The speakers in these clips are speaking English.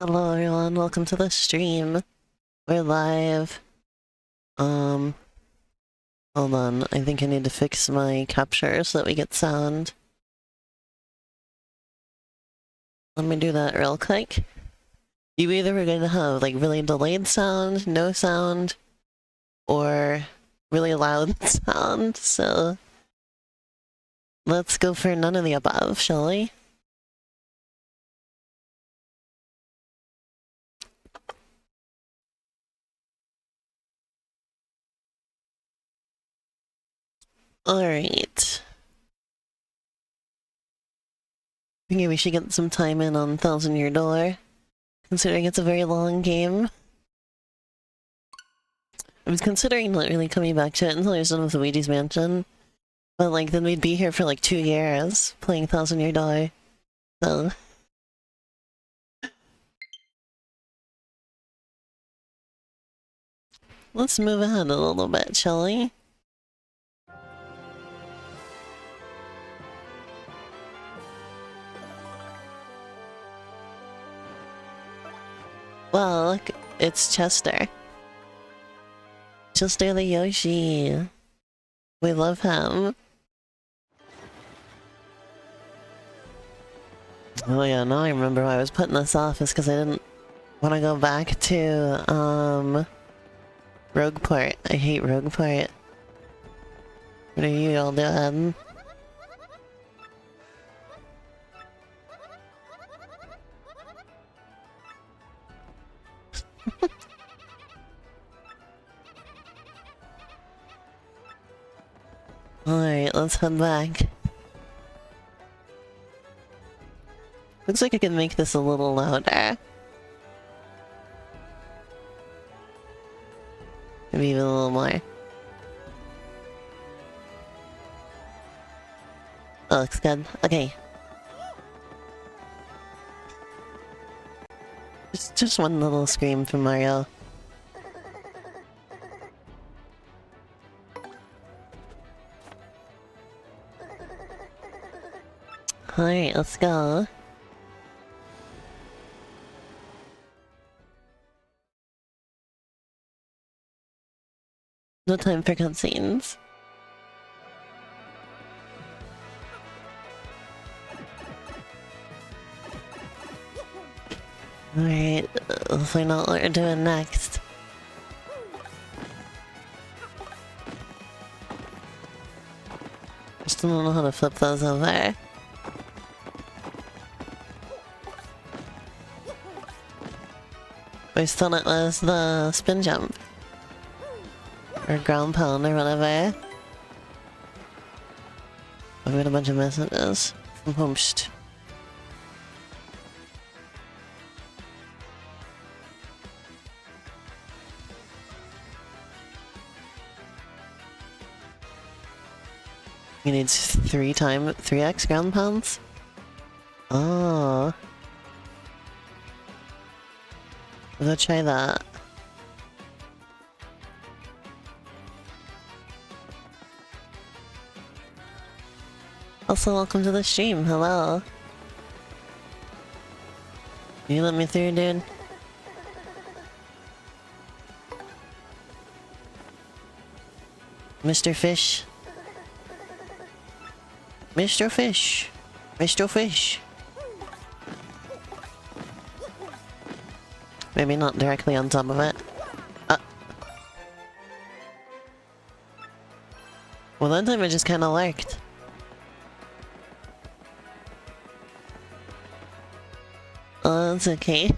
Hello everyone, welcome to the stream. We're live. Um, Hold on, I think I need to fix my capture so that we get sound. Let me do that real quick. You either were going to have like really delayed sound, no sound, or really loud sound, so let's go for none of the above, shall we? Alright. I think we should get some time in on Thousand Year Door, considering it's a very long game. I was considering not really coming back to it until I was done with Luigi's Mansion. But like, then we'd be here for like 2 years, playing Thousand Year Door. So... let's move ahead a little bit, shall we? Well, look, it's Chester. Chester the Yoshi. We love him. Oh yeah, now I remember why I was putting this off, is because I didn't want to go back to, Rogueport. I hate Rogueport. What are you all doing? Alright, let's head back. Looks like I can make this a little louder. Maybe even a little more. Oh, looks good. Okay. Just one little scream from Mario. Alright, let's go. No time for cutscenes. Alright, let's find out what we're doing next. I still don't know how to flip those over. I still thought it was the spin jump. Or ground pound or whatever. I've got a bunch of messages from host. You need 3x ground pounds? Oh. I'll go try that. Also, welcome to the stream. Hello. You let me through, dude? Mr. Fish. Mr. Fish. Mr. Fish. Maybe not directly on top of it. Well, that time it just kinda lurked. Oh, that's okay.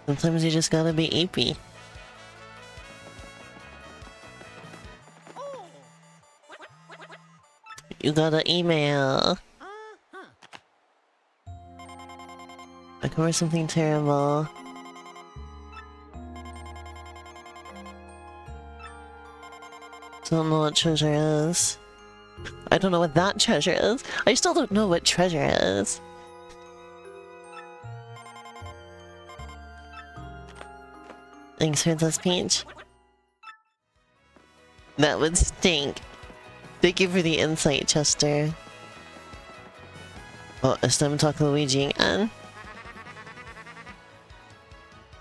Sometimes you just gotta be apey. You got an email. I covered something terrible. Don't know what treasure is. I don't know what that treasure is. I still don't know what treasure is. Thanks, Princess Peach. That would stink. Thank you for the insight, Chester. Oh, it's time to talk to Luigi again.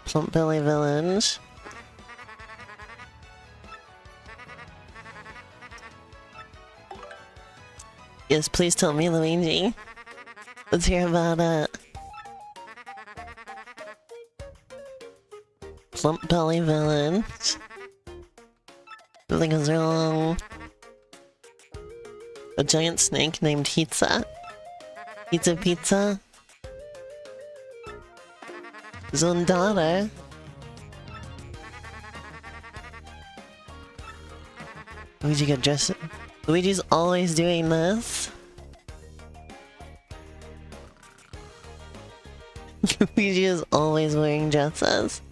Plump Belly Village. Yes, please tell me, Luigi. Let's hear about it. Plump Belly Village. Nothing is wrong. A giant snake named Pizza. Pizza. His own daughter. Luigi got dressed. Luigi's always doing this. Luigi is always wearing dresses.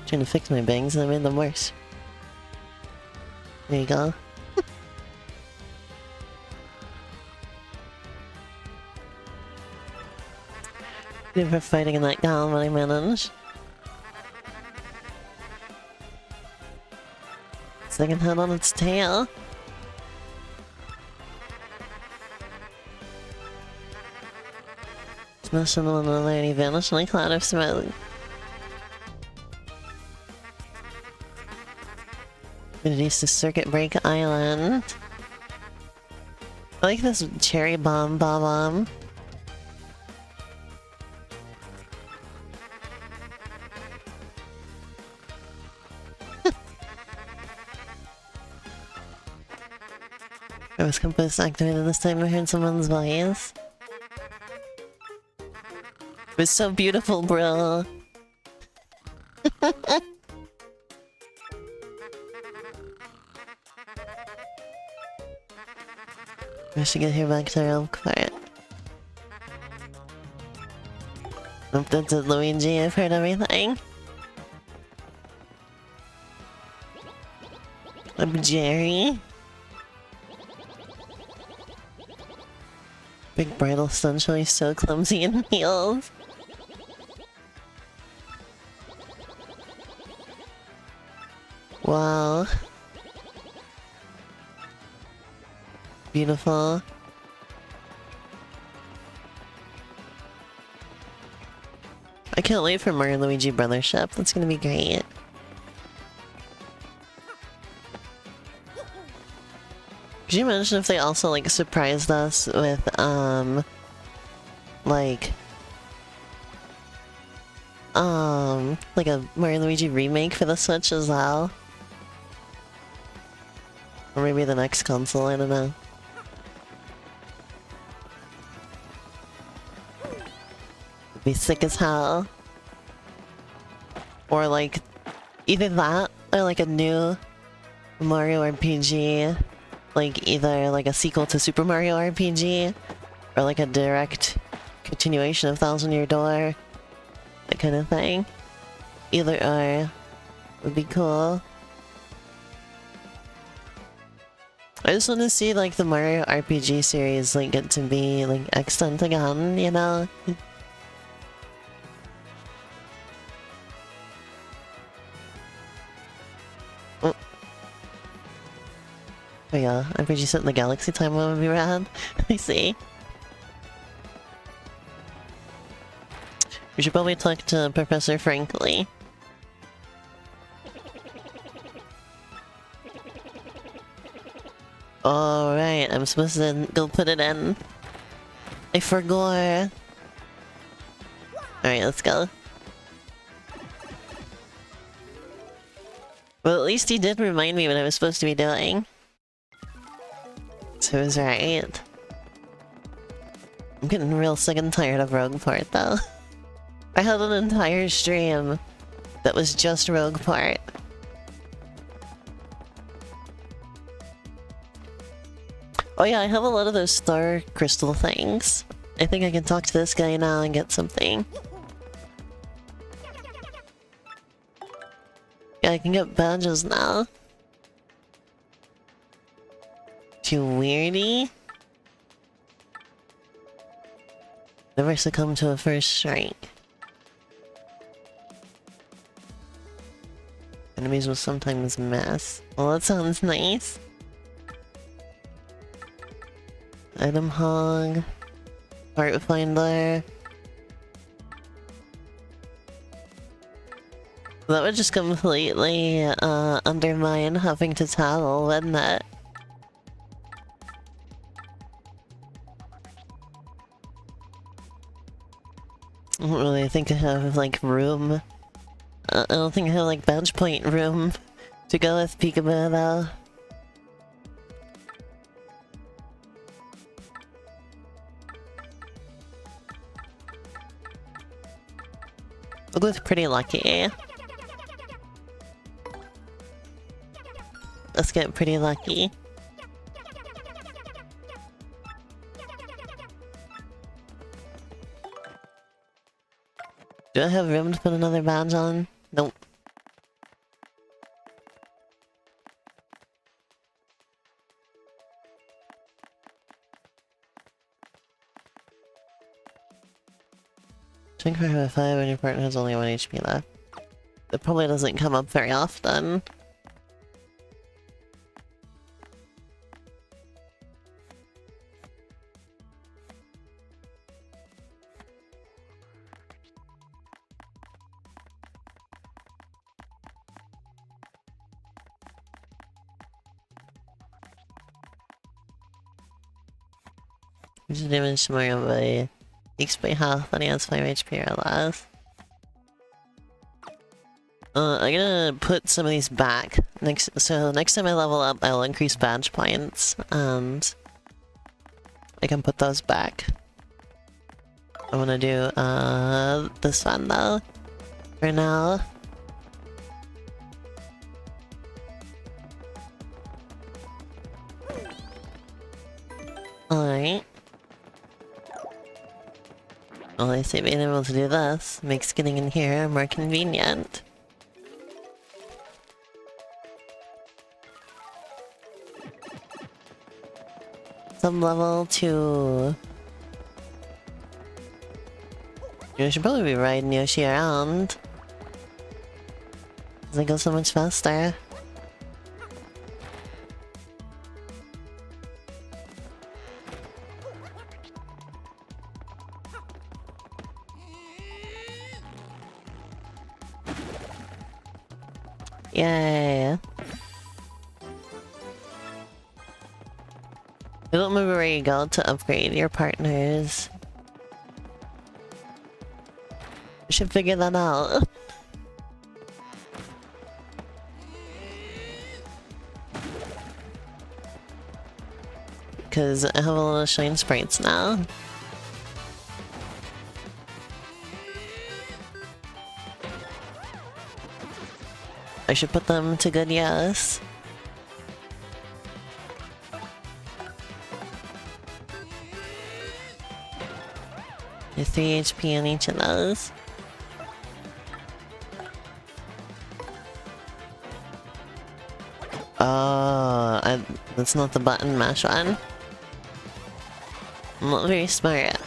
Trying to fix my bangs and I made them worse. There you go. Good for fighting in that gown, but I managed. Second head on its tail. Smashing one another and he vanished in a cloud of smoke. Introduced to Circuit Break Island. I like this cherry bomb. I was compass activated this time. I heard someone's voice. It was so beautiful, bro. I should get here back to real quiet. Hope that's it, Luigi. I've heard everything. I'm Jerry. Big bridal essentially so clumsy in heels. Wow. Beautiful. I can't wait for Mario and Luigi Brothership. That's gonna be great. Could you imagine if they also like surprised us with like a Mario and Luigi remake for the Switch as well? Or maybe the next console, I don't know. It'd be sick as hell. Or like, either that, or like a new Mario RPG. Like either like a sequel to Super Mario RPG, or like a direct continuation of Thousand Year Door. That kind of thing. Either or would be cool. I just want to see like the Mario RPG series like get to be like extant again, you know? Oh. Oh yeah, RPG set in the Galaxy time would be rad. I see. We should probably talk to Professor Frankly. Alright, I'm supposed to go put it in. I forgot. Alright, let's go. Well, at least he did remind me what I was supposed to be doing. So it was right. I'm getting real sick and tired of Rogue Part, though. I had an entire stream that was just Rogue Part. Oh yeah, I have a lot of those star crystal things. I think I can talk to this guy now and get something. Yeah, I can get badges now. Too weirdy? Never succumb to a first strike. enemies will sometimes miss. Well, that sounds nice. Item hog. Heart finder. That would just completely undermine having to tattle, wouldn't it? I don't really think I have, like, room. I don't think I have, like, badge point room to go with Peekaboo, though. I'll go with pretty lucky. Let's get pretty lucky. Do I have room to put another badge on? Nope. Drink for 5 when your partner has only 1 HP left. It probably doesn't come up very often. Use the damage to Mario by X by half when he has 5 HP or less. I'm gonna put some of these back. So next time I level up, I'll increase badge points, and I can put those back. I wanna do, this one though, for now. Alright. Well, I say being able to do this makes getting in here more convenient. Some level 2. I should probably be riding Yoshi around. Because it goes so much faster. Yay! I don't remember where you go to upgrade your partners. We should figure that out. Because I have a lot of shine sprites now. I should put them to good use. There's 3 HP in each of those. Oh, that's not the button mash one. I'm not very smart.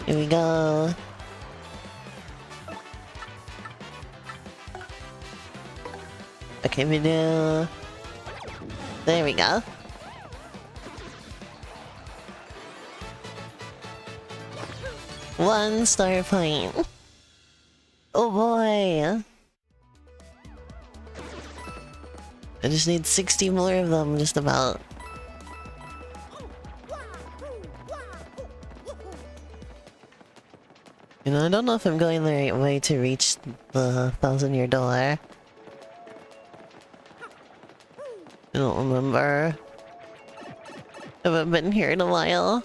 Here we go. Okay, we do... There we go. One star point. Oh boy! I just need 60 more of them, just about. You know, I don't know if I'm going the right way to reach the 1,000-year door. I don't remember. I haven't been here in a while.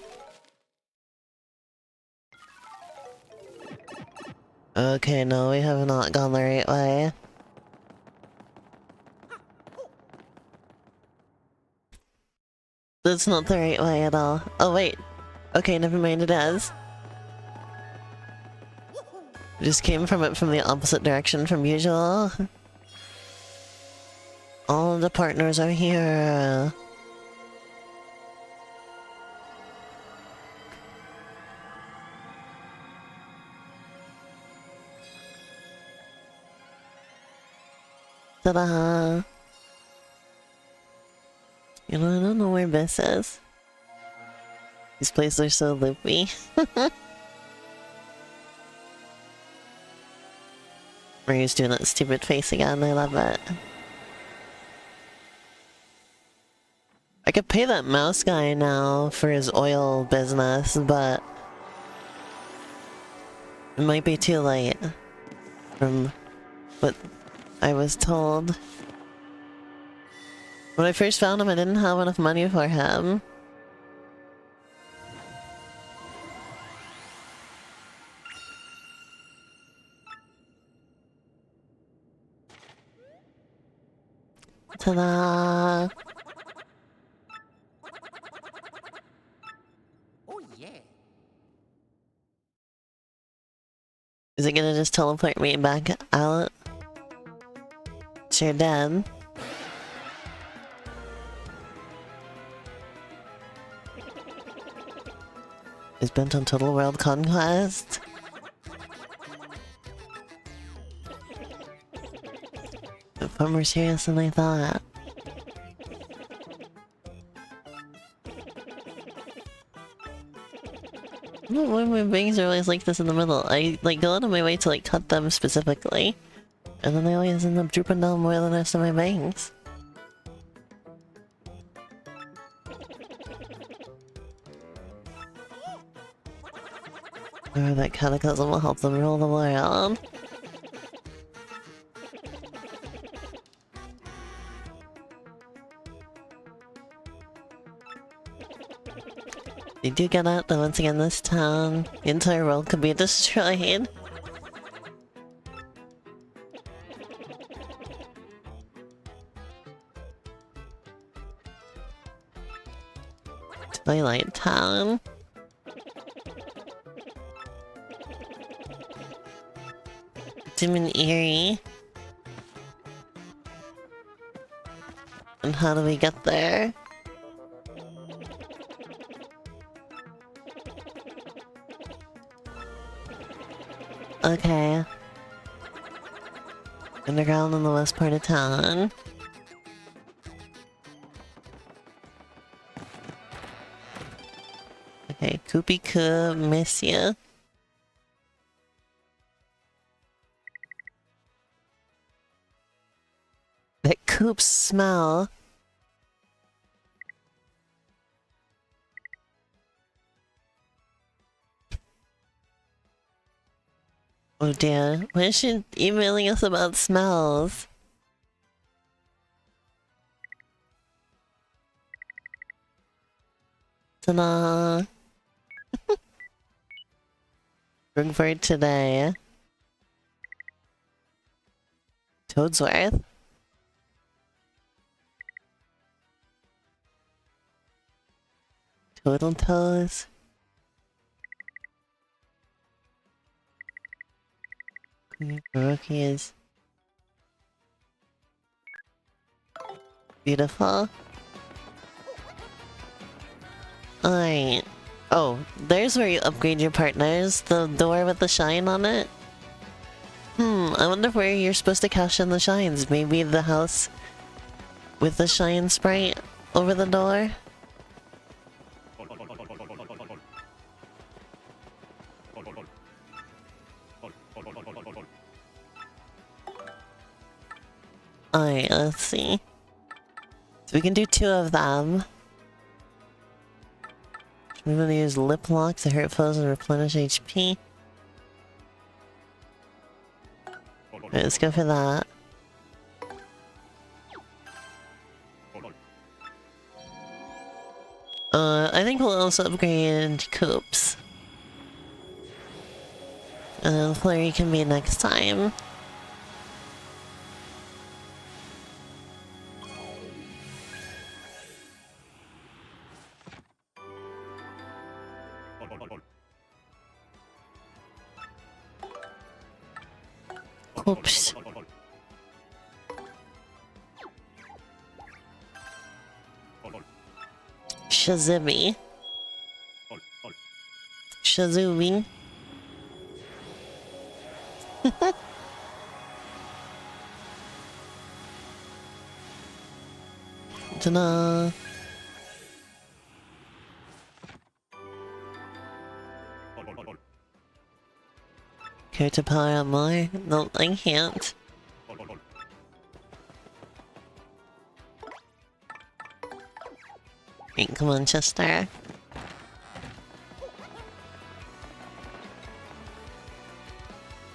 Okay, no, we have not gone the right way. That's not the right way at all. Oh wait. Okay, never mind, it is. Just came from it from the opposite direction from usual. All the partners are here. Ta-da! You know, I don't know where this is. These places are so loopy. Mario's doing that stupid face again, I love it. I could pay that mouse guy now for his oil business, but it might be too late from what I was told. When I first found him, I didn't have enough money for him. Ta-da! Oh yeah. Is it gonna just teleport me back out? Sure did. Is bent on total world conquest? Far more serious than I thought. I don't know why my bangs are always like this in the middle. I like go out of my way to like cut them specifically, and then they always end up drooping down more than the rest of my bangs. Or that cataclysm will help them roll them around. They do get out that once again this town, the entire world could be destroyed. Twilight Town. Dim and eerie. And how do we get there? Okay. Underground in the west part of town. Okay, Koopy Koo, miss ya. That Coop smell. Oh dear, why is she emailing us about smells? Ta-da! Bring for today. Toadsworth? Total Toes? Rookies. Beautiful. Alright. Oh, there's where you upgrade your partners. The door with the shine on it. I wonder where you're supposed to cash in the shines. Maybe the house with the shine sprite over the door? Alright, let's see. So we can do 2 of them. We're gonna use lip lock to hurt foes and replenish HP. Alright, let's go for that. I think we'll also upgrade Coops. And then Flurry can be next time. Oops. Shazimi. Shazumi. Ta-da! Care to power up more? No, I can't. Right, come on, Chester.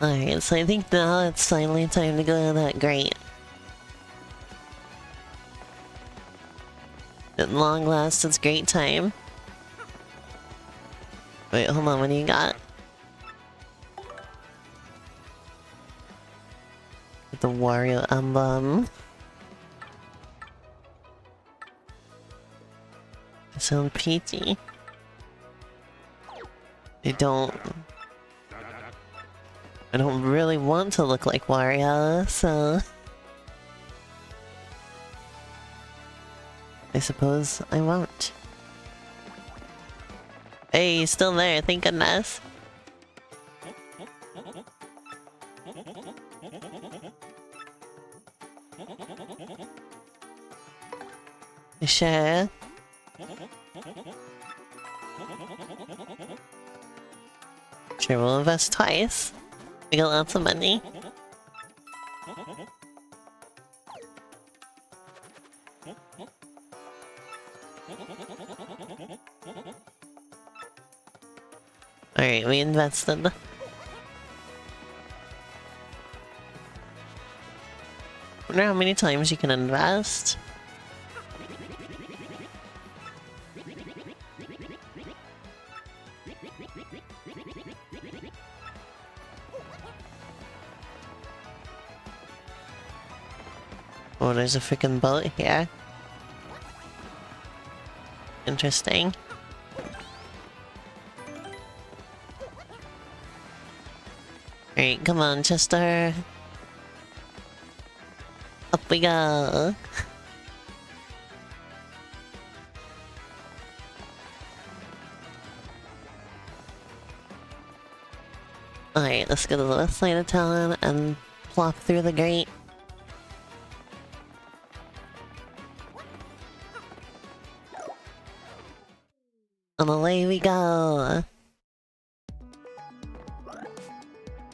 Alright, so I think now it's finally time to go to that grate. At long last, it's great time. Wait, hold on, what do you got? The Wario emblem. I sound peachy. I don't really want to look like Wario, so I suppose I won't. Hey, he's still there, thank goodness. You sure? Sure, we'll invest twice. We got lots of money. Alright, we invested. Wonder how many times you can invest. Oh, there's a freaking boat here. Interesting. Alright, come on, Chester. Up we go. Alright, let's go to the west side of town and plop through the grate. And away we go.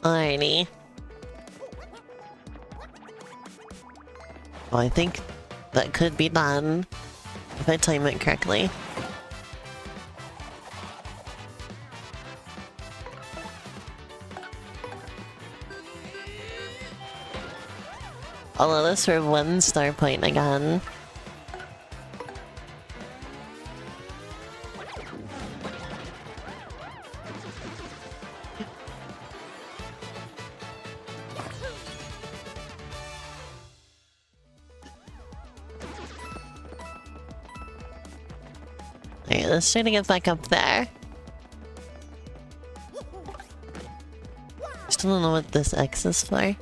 Alrighty. Well, I think that could be done if I time it correctly. Although this for 1 star point again. Alright, let's try to get back up there. Still don't know what this X is for.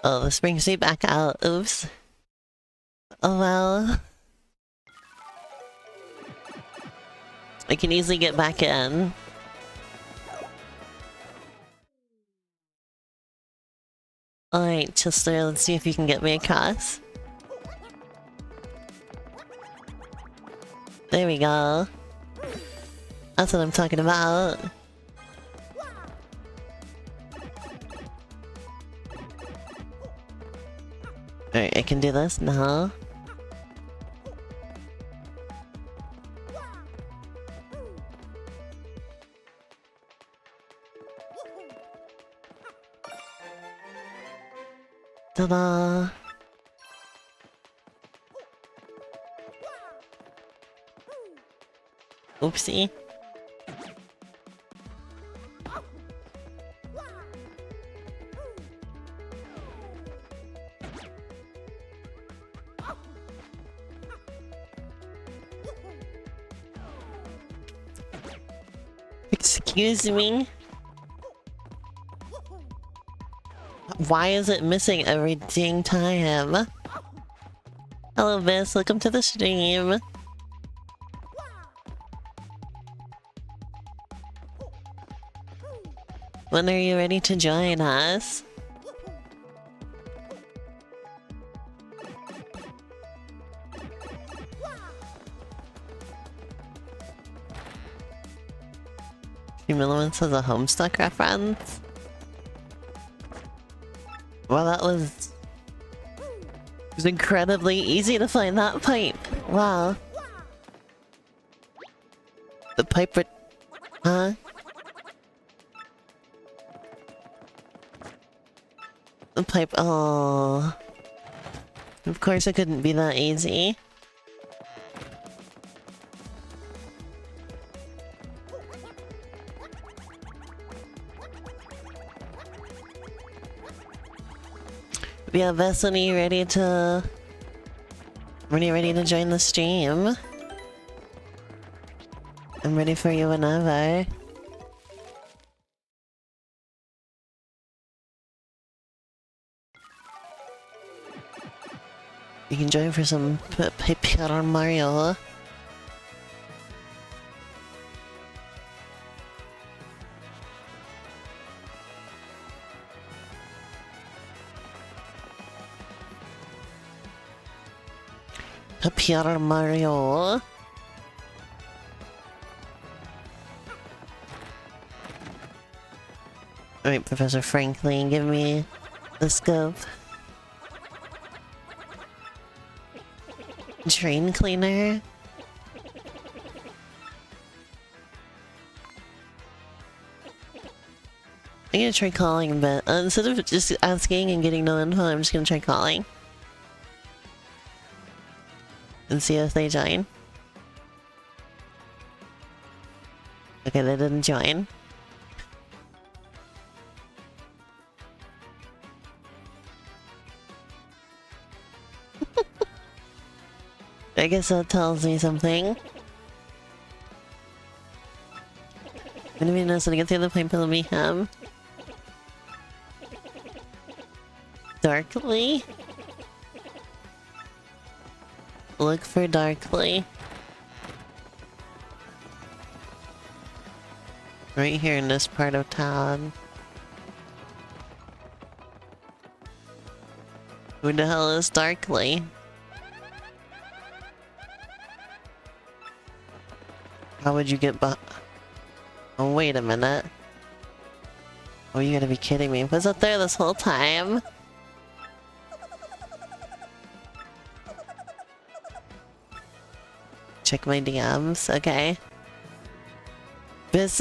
Oh, this brings me back out. Oops. Oh well. I can easily get back in. Alright, Chester, let's see if you can get me across. There we go. That's what I'm talking about. Alright, I can do this now. Ta-da! Oopsie. Excuse me? Why is it missing every dang time? Hello, Miss. Welcome to the stream. When are you ready to join us? Humilance has a Homestuck reference? Well, that was... It was incredibly easy to find that pipe. Wow. The pipe... Huh? The pipe... Oh. Of course it couldn't be that easy. Yeah, Bethany, ready to join the stream? I'm ready for you whenever. You can join for some Paper Mario. Paper Mario. Alright, Professor Franklin, give me the scope. Train cleaner? I'm gonna try calling, but instead of just asking and getting no info, I'm just gonna try calling. And see if they join. Okay, they didn't join. I guess that tells me something. Enemy knows how to get through the pipe of mayhem. Darkly? Look for darkly. Right here in this part of town. Who the hell is darkly? How would you get Oh, wait a minute. Oh, you gotta be kidding me. Was it there this whole time? Check my DMs. Okay. This,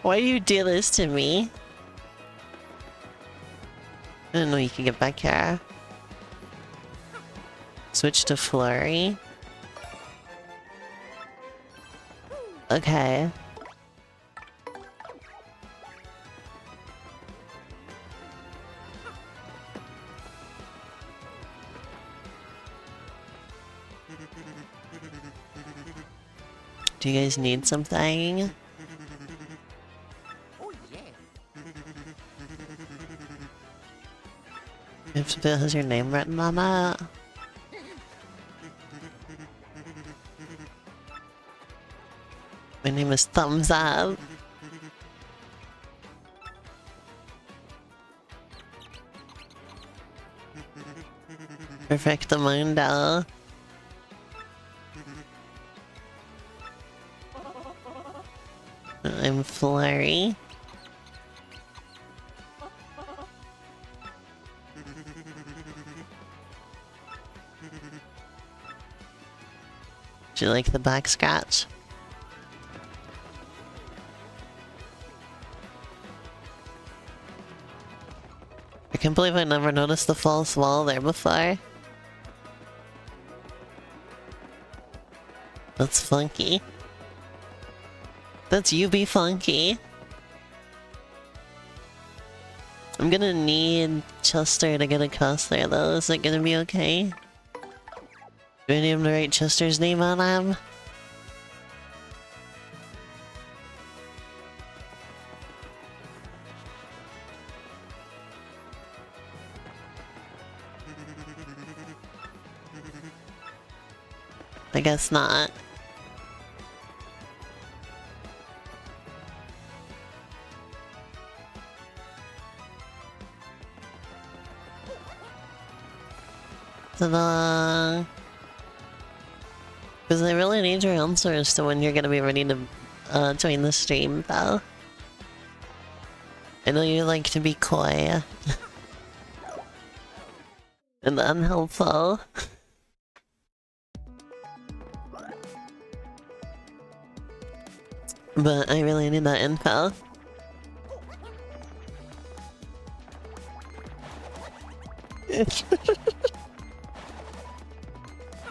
why do you do this to me? I didn't know you could get back here. Switch to flurry. Okay. Do you guys need something? Oh yeah. If it has your name written on that. My name is Thumbs Up. Perfectamundo. I'm Flurry. Do you like the back scratch? I can't believe I never noticed the false wall there before. That's funky. That's you be funky. I'm gonna need Chester to get across there though. Is that gonna be okay? Do I need him to write Chester's name on him? I guess not. Ta-da! Because I really need your answers to when you're gonna be ready to join the stream, though. I know you like to be coy and unhelpful. But I really need that info.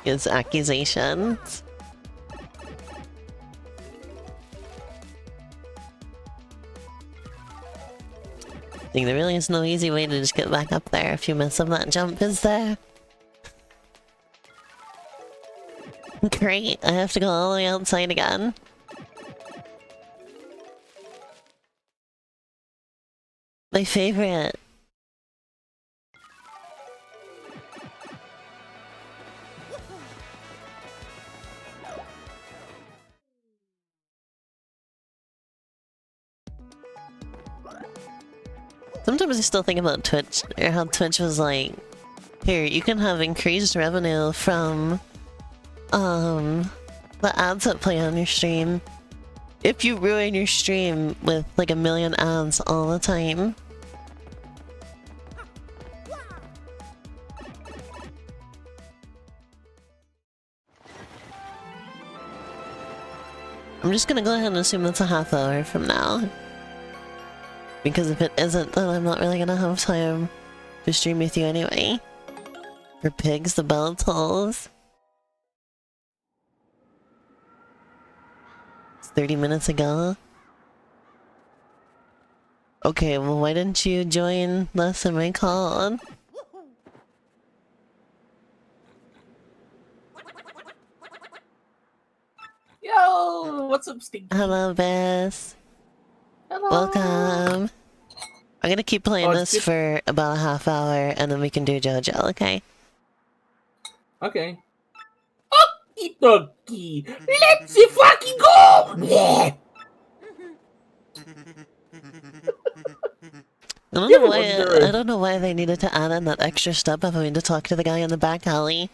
It's accusations. I think there really is no easy way to just get back up there if you miss up that jump, is there? Great, I have to go all the way outside again. My favorite. Sometimes I still think about Twitch, or how Twitch was like, here, you can have increased revenue from, the ads that play on your stream. If you ruin your stream with like 1,000,000 ads all the time. I'm just gonna go ahead and assume that's a half hour from now. Because if it isn't, then I'm not really gonna have time to stream with you anyway. For pigs, the bell tolls. It's 30 minutes ago. Okay, well why didn't you join last time I called? Yo, what's up, Stinky? Hello, Bess. Hello. Welcome. I'm gonna keep playing this for about a half hour, and then we can do JoJo, okay? Okay. Okie dokie. Let's fucking go! Yeah. I don't know why they needed to add in that extra step of having to talk to the guy in the back alley.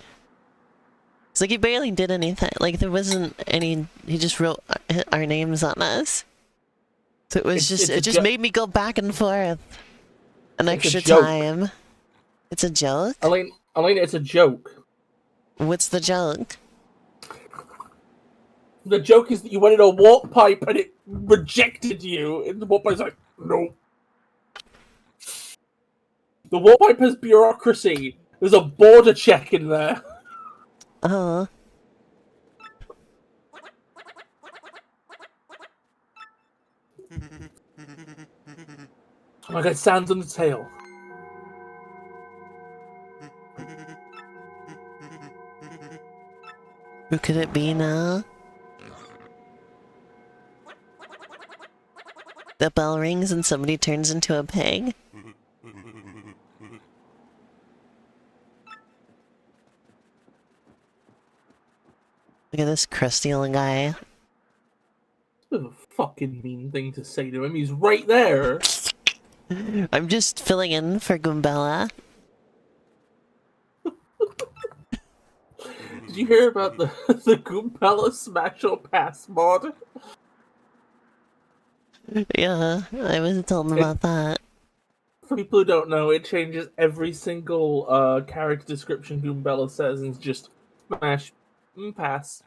It's like he barely did anything. Like there wasn't any. He just wrote our names on us. So it was it just made me go back and forth an extra time. It's a joke? Elena, it's a joke. What's the joke? The joke is that you went in a warp pipe and it rejected you. And the warp pipe's like, no. The warp pipe has bureaucracy. There's a border check in there. Oh. Oh my god, sands on the tail. Who could it be now? The bell rings and somebody turns into a pig? Look at this crusty old guy. That's a fucking mean thing to say to him. He's right there. I'm just filling in for Goombella. Did you hear about the Goombella Smash or Pass mod? Yeah, I was told about that. For people who don't know, it changes every single character description Goombella says, and it's just smash, pass.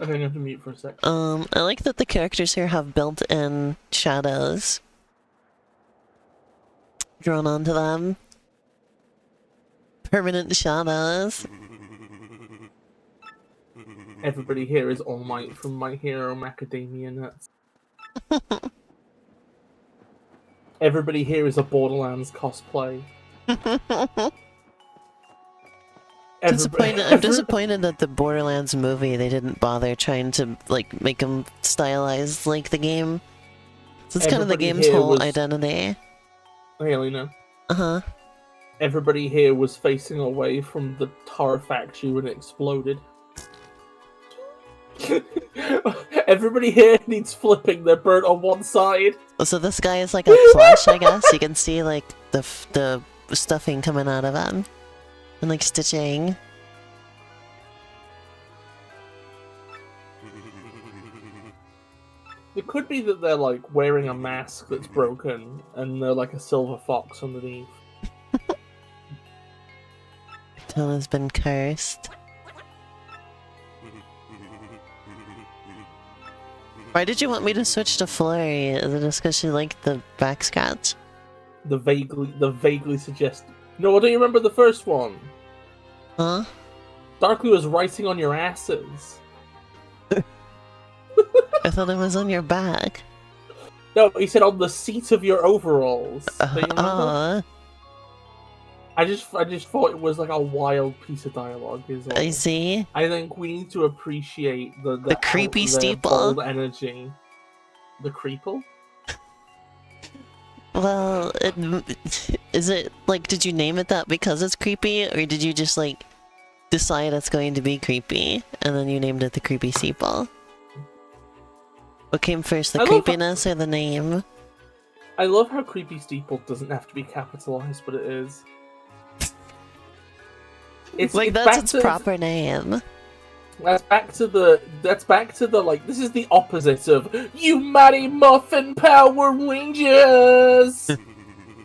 Okay, I'm going to mute for a sec. I like that the characters here have built-in shadows drawn onto them. Permanent shadows. Everybody here is All Might from My Hero Macadamia Nuts. Everybody here is a Borderlands cosplay. I'm disappointed that the Borderlands movie, they didn't bother trying to, like, make them stylized like the game. So it's kind of the game's whole identity. Hey, Alina. Uh-huh. Everybody here was facing away from the tar factory when it exploded. Everybody here needs flipping. They're burnt on one side. So this guy is like a plush, I guess. You can see like the stuffing coming out of him. And like stitching. It could be that they're like wearing a mask that's broken and they're like a silver fox underneath. Till has been cursed. Why did you want me to switch to Flurry? Is it just because she liked the back scratch? The vaguely suggest. No, don't you remember the first one? Huh? Darkly was writing on your asses. I thought it was on your back. No, he said on the seat of your overalls. Don't you remember? I just thought it was like a wild piece of dialogue. I see. I think we need to appreciate the creepy steeple. Bold energy. The creeple? Well, is it like, did you name it that because it's creepy, or did you just like decide it's going to be creepy and then you named it the creepy steeple? What came first, the creepiness or the name? I love how creepy steeple doesn't have to be capitalized, but it is. It's that's its proper name. That's back to the like, this is the opposite of you mighty muffin Power Rangers.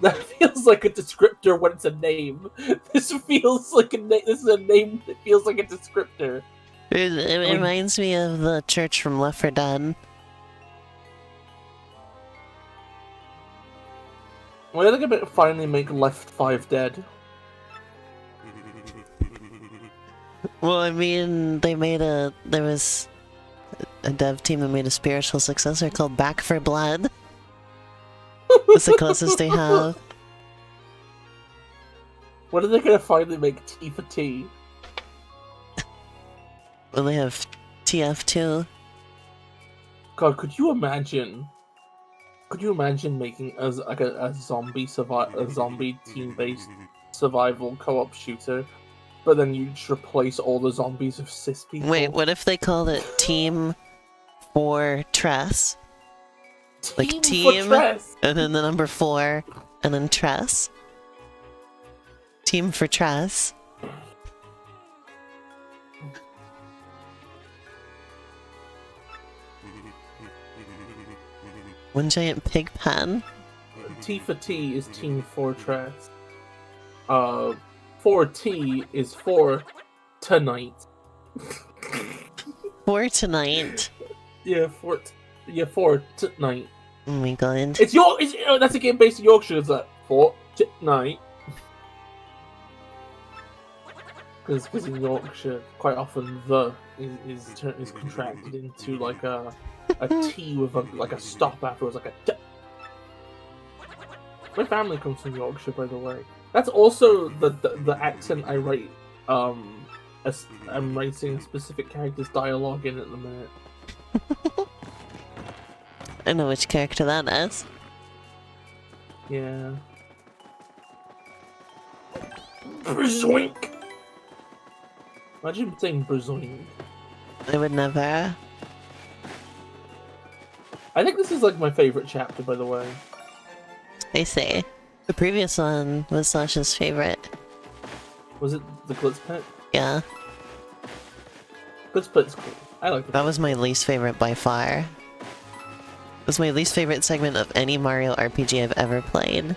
That feels like a descriptor when it's a name. This feels like this is a name that feels like a descriptor. It reminds me of the church from Left 4 Dead. When are they gonna finally make Left 5 Dead? Well, I mean, there was a dev team that made a spiritual successor called Back 4 Blood. That's the closest they have. When are they gonna finally make T for T? Well, they have TF2. God, could you imagine? Could you imagine making a zombie team-based survival co-op shooter, but then you just replace all the zombies with cis people? Wait, what if they called it Team Fortress? Like team, and then the number 4, and then Tress. Team for Tress. One giant pig pen. T for T is Team Fortress. 4T is for tonight. For tonight. Yeah, for tonight. Oh my god. That's a game based in Yorkshire. It's like for tonight. Because in Yorkshire, quite often the is contracted into like a T with a stop afterwards, like a T. My family comes from Yorkshire, by the way. That's also the accent I write. I'm writing a specific character's dialogue in at the minute. I know which character that is. Yeah. Berzoink! Imagine saying berzoink. I would never. I think this is like my favorite chapter, by the way. I see. The previous one was Sasha's favorite. Was it the Glitz Pit? Yeah. Glitz Pit's cool. I like it. That was my least favorite by far. It was my least favorite segment of any Mario RPG I've ever played.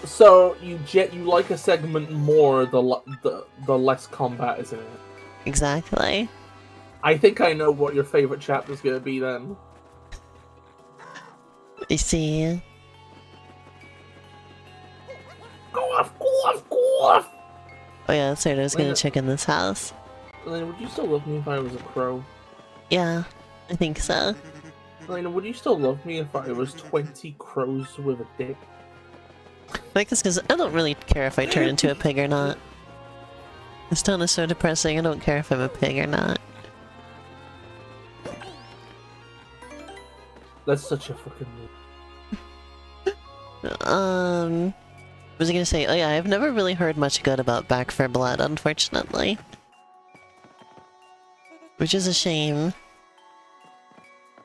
So you like a segment more the less combat is in it. Exactly. I think I know what your favorite chapter's gonna be then. You see. Go off, go off, go off! Oh yeah, that's right, I was gonna check in this house. Elena, would you still love me if I was a crow? Yeah, I think so. Elena, would you still love me if I was 20 crows with a dick? I guess because I don't really care if I turn into a pig or not. This town is so depressing, I don't care if I'm a pig or not. That's such a fucking What was I gonna say? Oh yeah, I've never really heard much good about Back 4 Blood, unfortunately. Which is a shame.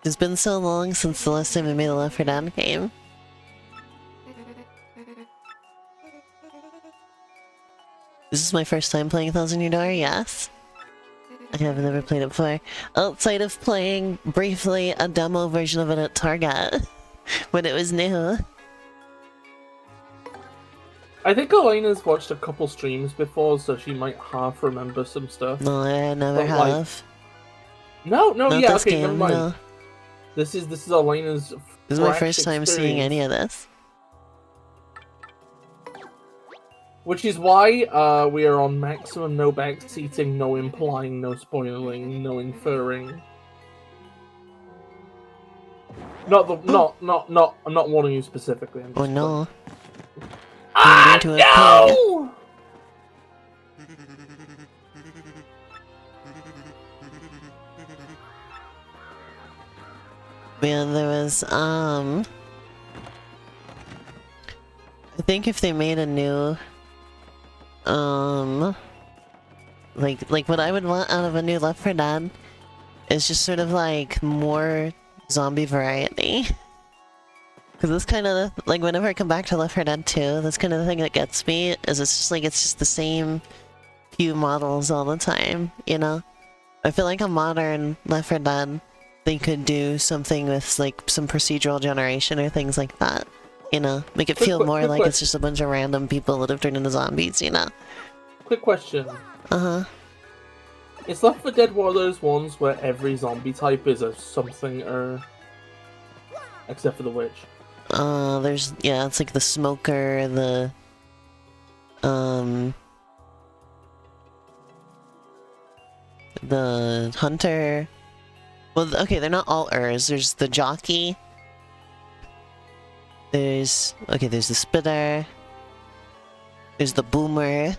It's been so long since the last time I made a Left 4 Dead game. This is my first time playing Thousand Year Door, yes. I have never played it before. Outside of playing briefly a demo version of it at Target when it was new. I think Elena's watched a couple streams before, so she might half remember some stuff. No, I never But, have. like, no, Not yeah, this okay, game, never mind. no. This is Elena's. This is my fresh first time seeing experience. any of this. Which is why we are on maximum no backseating, no implying, no spoiling, no inferring. I'm not warning you specifically. I'm Oh just no. Ah, Into a no! Man, there was, I think if they made a new, like what I would want out of a new Left 4 Dead is just sort of like more zombie variety. Because that's kind of, like, whenever I come back to Left 4 Dead 2, that's kind of the thing that gets me, is it's just the same few models all the time, you know? I feel like a modern Left 4 Dead, they could do something with, like, some procedural generation or things like that, you know? Make it feel more like it's just a bunch of random people that have turned into zombies, you know? Quick question. Uh-huh. Is Left 4 Dead one of those ones where every zombie type is a something except for the witch? There's, yeah, it's like the smoker, the hunter. Well, okay, they're not all Urs. There's the jockey. There's the spitter. There's the boomer.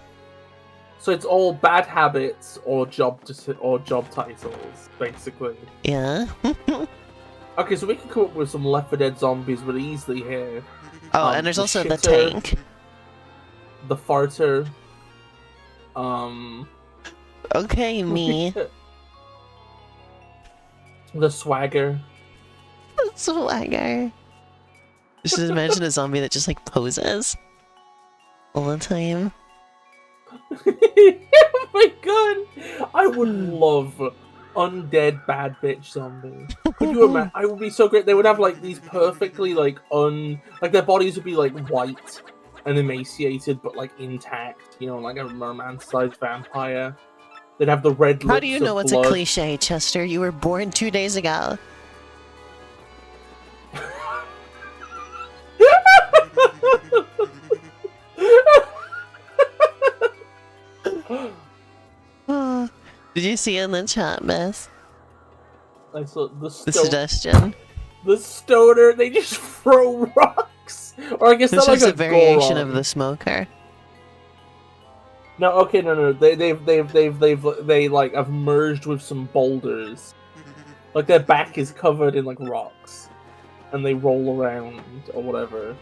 So it's all bad habits or job titles, basically. Yeah. Okay, so we can come up with some Left 4 Dead zombies really easily here. Oh, and there's also the shitter, tank. The farter. Okay, me. The swagger. Swagger. Just imagine a zombie that just like poses all the time. Oh my god! I would love undead bad bitch zombie. Could you imagine? I would be so great. They would have like these perfectly like their bodies would be like white and emaciated but like intact. You know, like a romance-sized vampire. They'd have the red lips. How do you know of it's blood. a cliche, Chester? You were born 2 days ago. Did you see it in the chat, Bess? I saw The suggestion. The stoner, they just throw rocks. Or I guess This that's is like a variation Goron. of the smoker. No, okay, no. They like have merged with some boulders. Like their back is covered in like rocks, and they roll around or whatever.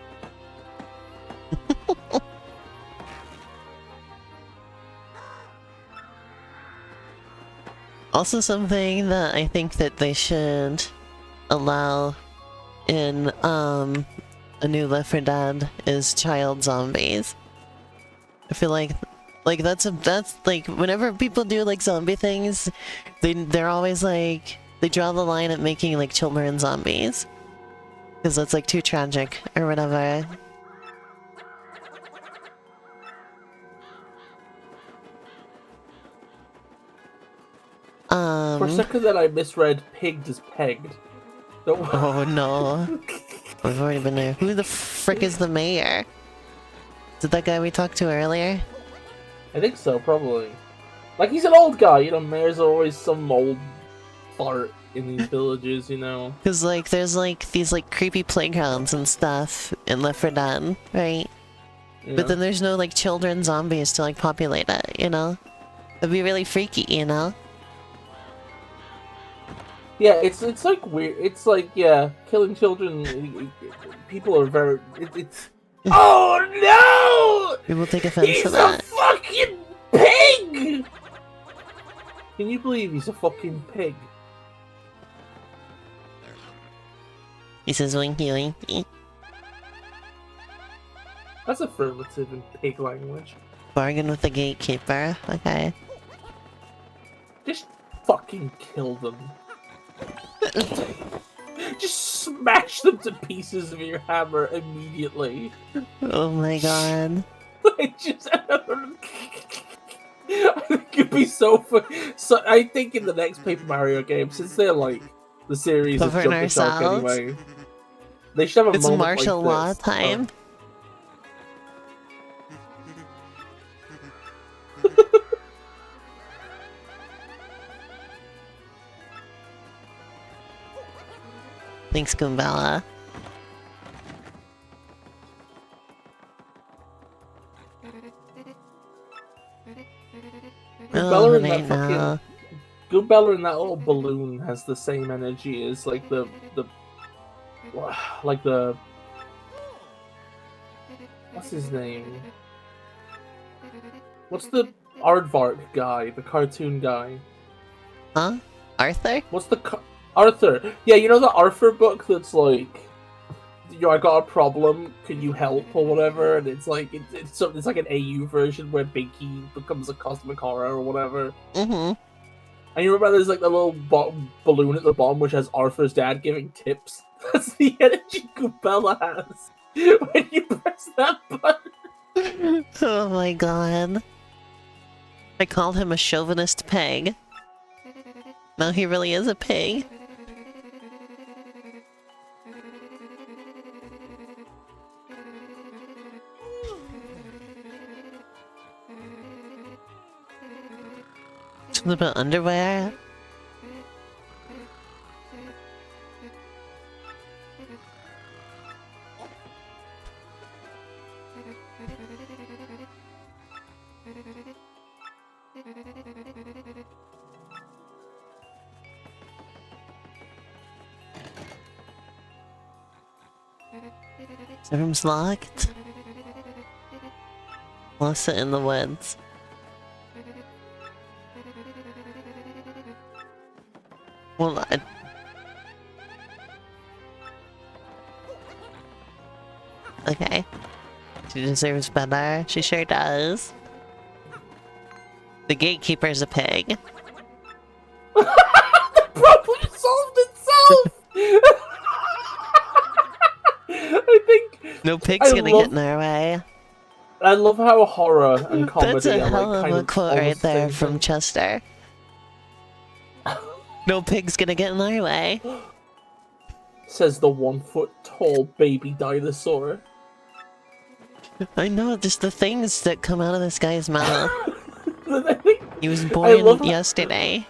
Also something that I think that they should allow in a new Left 4 Dead is child zombies. I feel like that's like whenever people do like zombie things, they're always like they draw the line at making like children zombies because that's like too tragic or whatever. For a second, that I misread "pigged" as "pegged." Oh no, we've already been there. Who the frick is the mayor? Is it that guy we talked to earlier? I think so, probably. Like he's an old guy, you know. Mayors are always some old fart in these villages, you know. Because like there's like these like creepy playgrounds and stuff in Left 4 Dead, right? Yeah. But then there's no like children zombies to like populate it, you know? It'd be really freaky, you know? Yeah, it's like weird. It's like, yeah, killing children. People are very. It's. Oh no! People take offense He's to that. a fucking pig! Can you believe he's a fucking pig? He says winky winky. That's affirmative in pig language. Bargain with the gatekeeper. Okay. Just fucking kill them. Just smash them to pieces with your hammer immediately. Oh my god. I think it'd be so fun. So I think in the next Paper Mario game, since they're like the series is Covering Jump the Shark ourselves? anyway, they should have a It's moment martial like law this. time. Thanks, Goombella. Goombella in I that know. fucking Goombella in that little balloon has the same energy as like the what's his name? What's the Aardvark guy, the cartoon guy? Huh? Arthur? What's the Arthur? Yeah, you know the Arthur book that's like, I got a problem. Can you help or whatever? And it's like it's like an AU version where Binky becomes a cosmic horror or whatever. Mm-hmm. And you remember there's like the little balloon at the bottom which has Arthur's dad giving tips. That's the energy Goombella has when you press that button. Oh my god. I called him a chauvinist pig. Now he really is a pig. Something about underwear? The room's locked. Lost it in the woods. Well, okay. She deserves better. She sure does. The gatekeeper's a pig. The problem solved itself. I think No pig's gonna get in our way. I love how horror and comedy That's a are hell like of kind a of quote right almost there same from thing. Chester. No pig's gonna get in our way. Says the 1 foot tall baby dinosaur. I know, just the things that come out of this guy's mouth. I think He was I born love how- yesterday.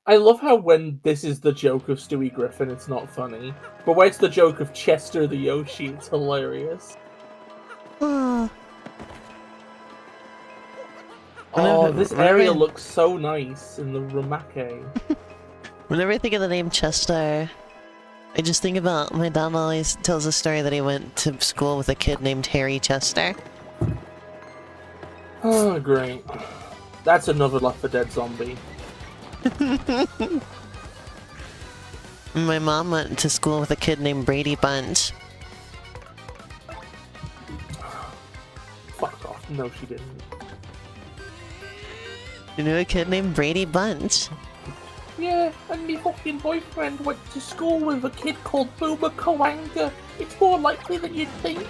I love how when this is the joke of Stewie Griffin, it's not funny. But when it's the joke of Chester the Yoshi, it's hilarious. Oh, Oh, this whenever- area looks so nice in the remake. Whenever I think of the name Chester, I just think about my dad always tells a story that he went to school with a kid named Harry Chester. Oh, great. That's another Left 4 Dead zombie. My mom went to school with a kid named Brady Bunch. Fuck off. No, she didn't. You knew a kid named Brady Bunch? Yeah, and my fucking boyfriend went to school with a kid called Boomer Kawanga. It's more likely than you'd think.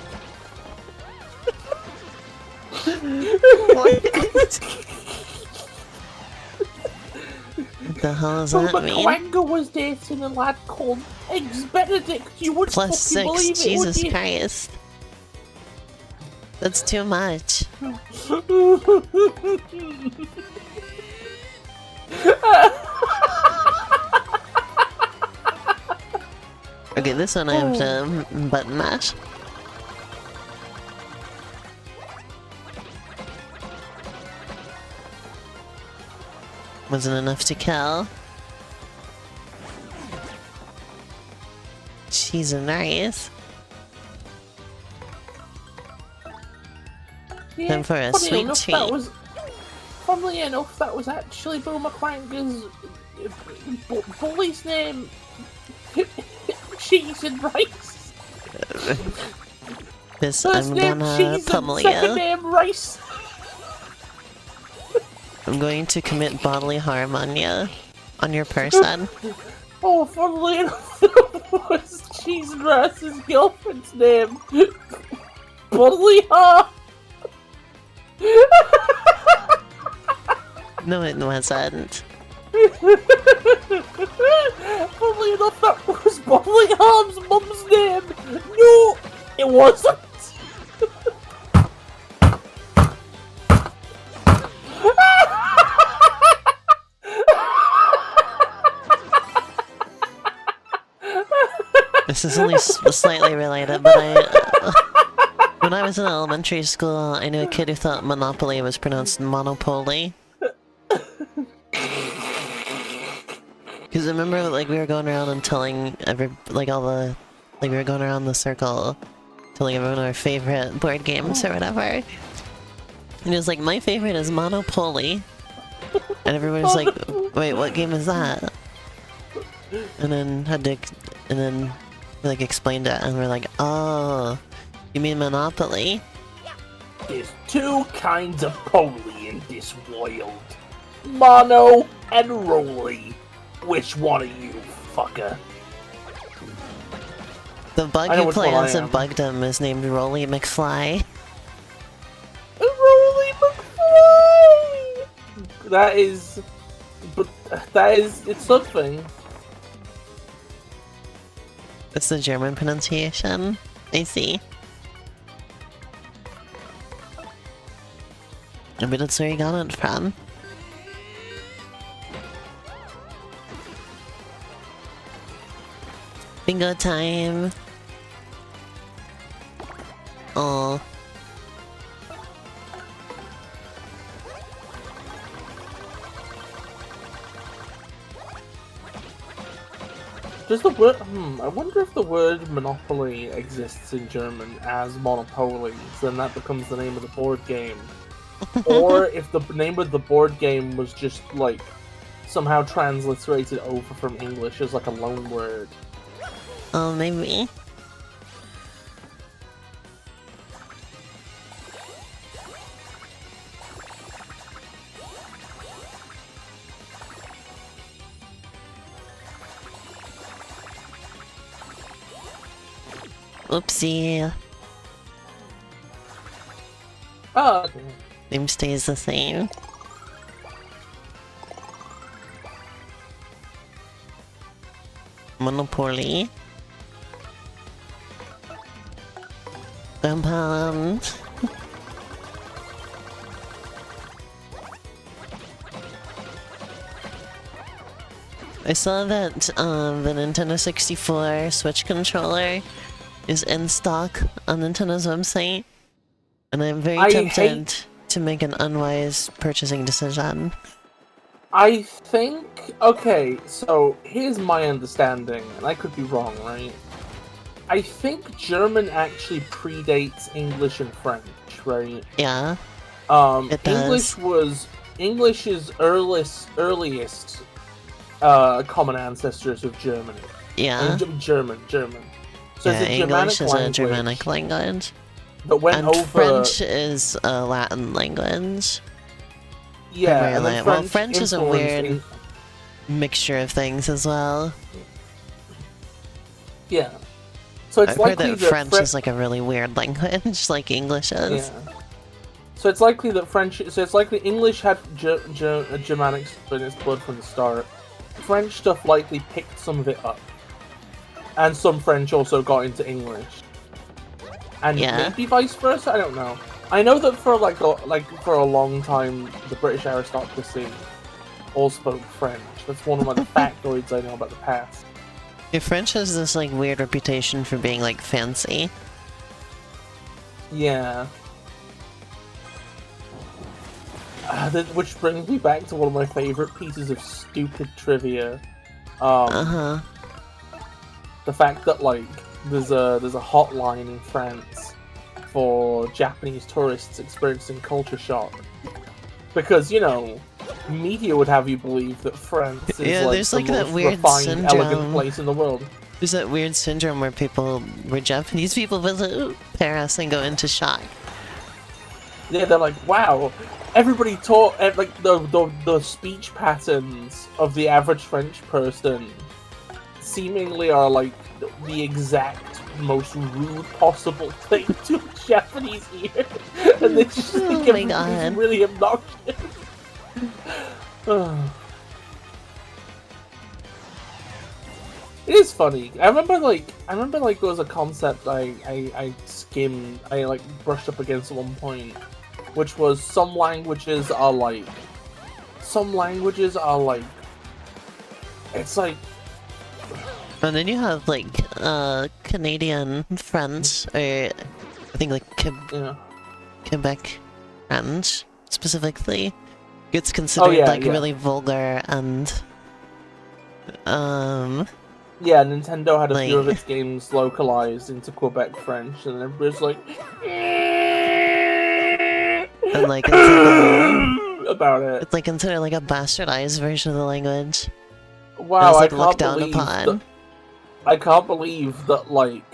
What the hell does that Boomer mean? Kawanga was dating a lad called Eggs Benedict. You wouldn't Plus fucking 6, believe it, Jesus would you? Christ. That's too much. Okay, this one I have to button mash. Wasn't enough to kill. She's nice. Yeah, Time for a funny sweet enough, treat. Funnily enough, that was actually Boomer Kwaanga's bully's name. cheese and rice. This First I'm name gonna cheese and pummel second you. name rice. I'm going to commit bodily harm on you. On your person. Oh, funnily enough, it was cheese and rice's girlfriend's name. Bodily harm. No, it wasn't. Funnily enough, that was Bodily Harm's mum's name. No, it wasn't. This is only slightly related, but when I was in elementary school, I knew a kid who thought Monopoly was pronounced Monopoly. Because I remember, like, we were going around and telling we were going around the circle, telling everyone our favorite board games or whatever. And he was like, my favorite is Monopoly. And everyone was like, wait, what game is that? And then we, like, explained it, and we're like, oh, you mean Monopoly? There's two kinds of poly in this world. Mono and roly. Which one are you, fucker? The bug you play as in Bugdom is named Rolly McFly. Rolly McFly! It's something. It's the German pronunciation. I see. Maybe that's where you got it from. Bingo time! Oh. Does the word? I wonder if the word Monopoly exists in German as Monopoly, so then that becomes the name of the board game. Or if the name of the board game was just, like, somehow transliterated over from English as, like, a loan word. Oh, maybe. Oopsie. Oh, okay. Name stays the same. Monopoly. Bum. I saw that the Nintendo 64 Switch controller is in stock on Nintendo's website, and I'm very tempted to make an unwise purchasing decision. I think... Okay, so here's my understanding, and I could be wrong, right? I think German actually predates English and French, right? Yeah. It does. English's earliest common ancestors of Germany. Yeah. German. So yeah, English is a Germanic language. But French is a Latin language. Yeah, and French is a weird mixture of things as well. Yeah. So it's I've heard that French is like a really weird language, like English is. Yeah. So it's likely that English had Germanic in its blood from the start. French stuff likely picked some of it up. And some French also got into English. And maybe vice versa, I don't know. I know that for for a long time, the British aristocracy all spoke French. That's one of the factoids I know about the past. Yeah, French has this like weird reputation for being like fancy. Yeah. Which brings me back to one of my favorite pieces of stupid trivia. The fact that there's a hotline in France for Japanese tourists experiencing culture shock, because media would have you believe that France is there's the like that most weird refined, syndrome. elegant place in the world. There's that weird syndrome where Japanese people visit Paris and go into shock. Yeah, they're like, wow, everybody taught like the speech patterns of the average French person seemingly are like the exact most rude possible thing to a Japanese ear, and they just think everybody's really obnoxious. It is funny. I remember like there was a concept I skimmed, I like brushed up against at one point, which was some languages are like it's like. And then you have like Canadian French, or I think like Quebec French specifically. It's considered really vulgar and yeah, Nintendo had a few of its games localized into Quebec French, and everybody's like, and like about it. It's like considered like a bastardized version of the language. Wow, like, looked down upon. I can't believe that like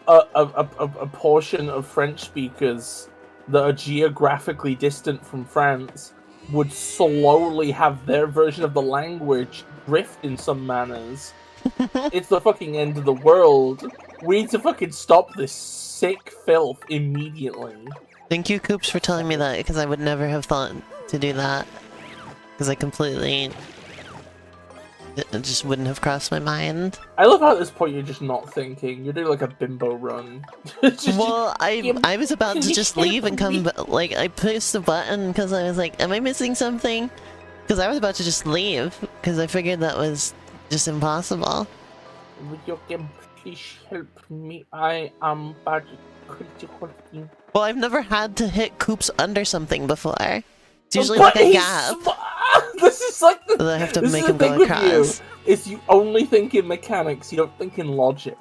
a portion of French speakers that are geographically distant from France would slowly have their version of the language drift in some manners. It's the fucking end of the world. We need to fucking stop this sick filth immediately. Thank you, Coops, for telling me that, because I would never have thought to do that. Because I completely... It just wouldn't have crossed my mind. I love how at this point you're just not thinking. You're doing like a bimbo run. Well, I was about to just leave and come... Like, I pushed the button because I was like, am I missing something? Because I was about to just leave, because I figured that was just impossible. Would you please help me? I am bad critical. Well, I've never had to hit Coops under something before. It's usually like a gap. This is like the, I have to make him go across. Is you only think in mechanics, you don't think in logic.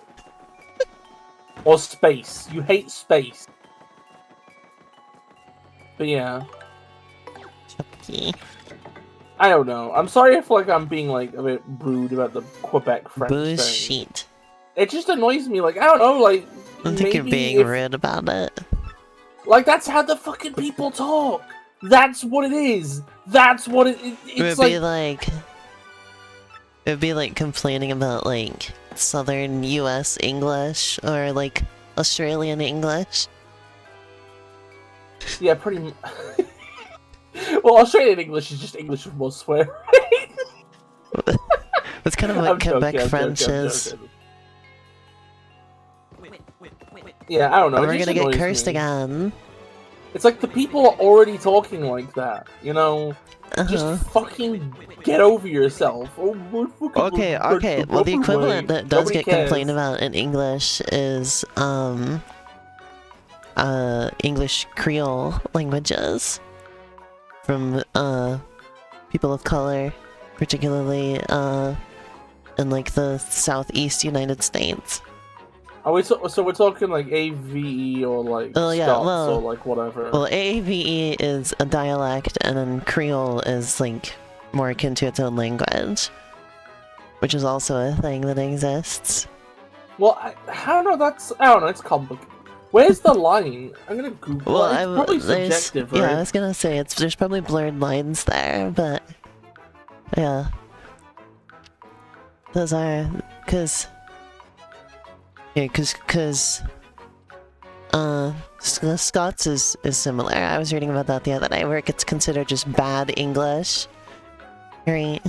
Or space. You hate space. But yeah. Chucky. I don't know. I'm sorry if like I'm being like a bit rude about the Quebec French Bullshit. thing. It just annoys me. Like I don't know. Like I don't think you're being rude about it. Like that's how the fucking people talk. That's what it is. That's what it's like. It would be like complaining about like Southern U.S. English or like Australian English. Yeah, pretty much. Well, Australian English is just English with more swearing. That's kind of what Quebec French is. Yeah, I don't know. We're gonna get cursed again. It's like the people are already talking like that, you know? Just fucking get over yourself. Okay. Well, the equivalent that does get complained about in English is English Creole languages from people of color, particularly in like the southeast United States. Are we so we're talking like AVE or like Scots or like whatever? Well, AVE is a dialect, and then Creole is like more akin to its own language, which is also a thing that exists. Well, I don't know. I don't know. It's complicated. Where's the line? I'm gonna Google. Well, it's probably subjective, right? Yeah, I was gonna say there's probably blurred lines there, but yeah, those are because Scots is similar. I was reading about that the other day, where it gets considered just bad English, right?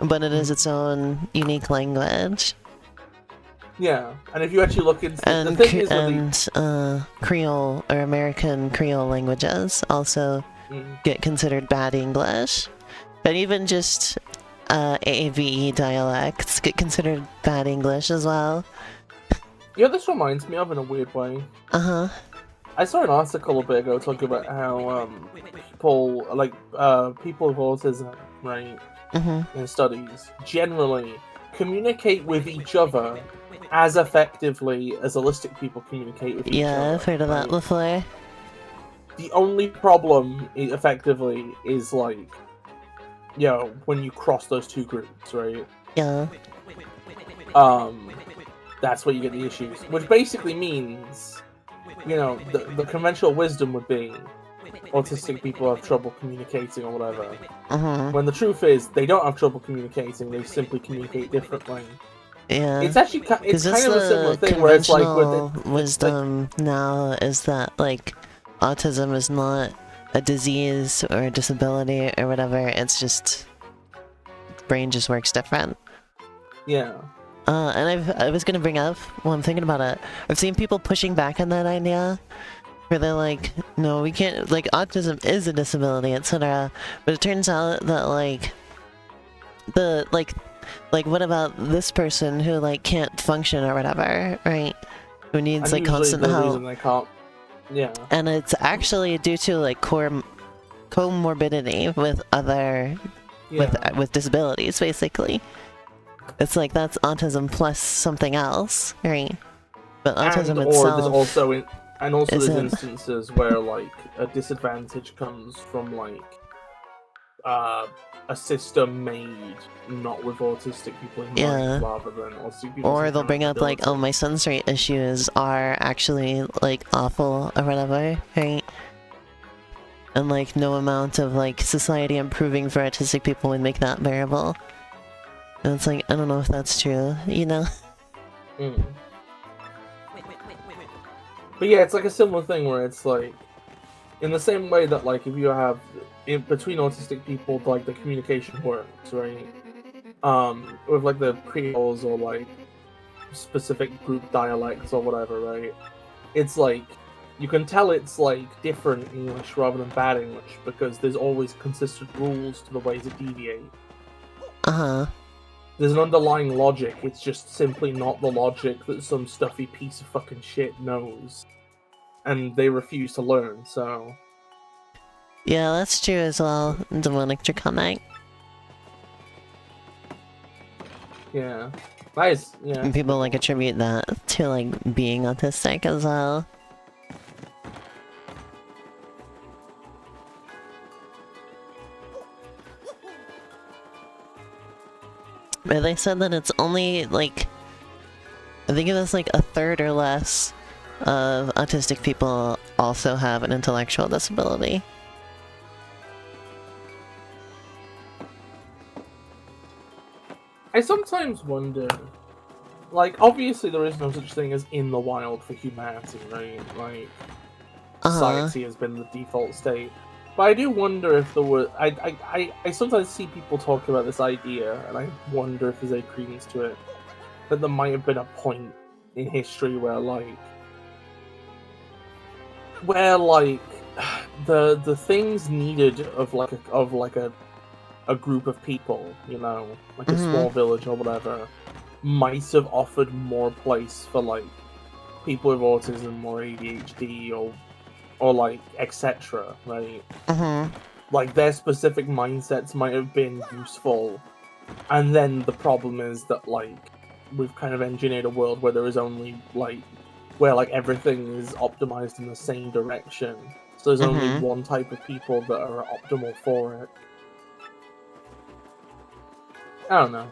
But it is its own unique language. Yeah, and if you actually look into the thing Creole or American Creole languages also get considered bad English, but even just AAVE dialects get considered bad English as well. Yeah, this reminds me of in a weird way. I saw an article a bit ago talking about how people with autism, right, in studies generally communicate with each other as effectively as autistic people communicate with each other. Yeah, I've heard of that before. The only problem, effectively, is like, when you cross those two groups, right? Yeah. that's where you get the issues. Which basically means, you know, the conventional wisdom would be autistic people have trouble communicating or whatever. When the truth is, they don't have trouble communicating, they simply communicate differently. Yeah. It's actually it's kind of a similar thing where it's like with wisdom now is that like autism is not a disease or a disability or whatever, it's just brain just works different. Yeah. And I was gonna bring up, well, I'm thinking about it, I've seen people pushing back on that idea where they're like, no, we can't, like, autism is a disability, etc. But it turns out that like what about this person who like can't function or whatever, right? Who needs like constant help. They can't. Yeah. And it's actually due to like comorbidity with other with disabilities, basically. It's like that's autism plus something else, right? But autism itself. There's instances where like a disadvantage comes from like a system made not with autistic people in mind, rather than autistic people. Or they'll bring up like, oh, my sensory issues are actually like awful or whatever, right? And like no amount of like society improving for autistic people would make that bearable. And it's like, I don't know if that's true, you know? But yeah, it's like a similar thing where it's like, in the same way that like if you have in between autistic people, like the communication works, right? With like the creoles or like specific group dialects or whatever, right? It's like you can tell it's like different English rather than bad English because there's always consistent rules to the ways it deviate. There's an underlying logic, it's just simply not the logic that some stuffy piece of fucking shit knows. And they refuse to learn, so... Yeah, that's true as well, demonic draconic. Yeah. Nice, yeah. And people like attribute that to like being autistic as well. But they said that it's only like, I think it was like a third or less of autistic people also have an intellectual disability. I sometimes wonder, like, obviously there is no such thing as in the wild for humanity, right? Like, society has been the default state. But I do wonder if there were... I sometimes see people talk about this idea, and I wonder if there's a credence to it. That there might have been a point in history where, like... the things needed of a group of people, you know, like a small village or whatever, might have offered more place for like people with autism or ADHD or like etc. Right? Like their specific mindsets might have been useful, and then the problem is that like we've kind of engineered a world where there is only like where like everything is optimized in the same direction. So there's only one type of people that are optimal for it. I don't know.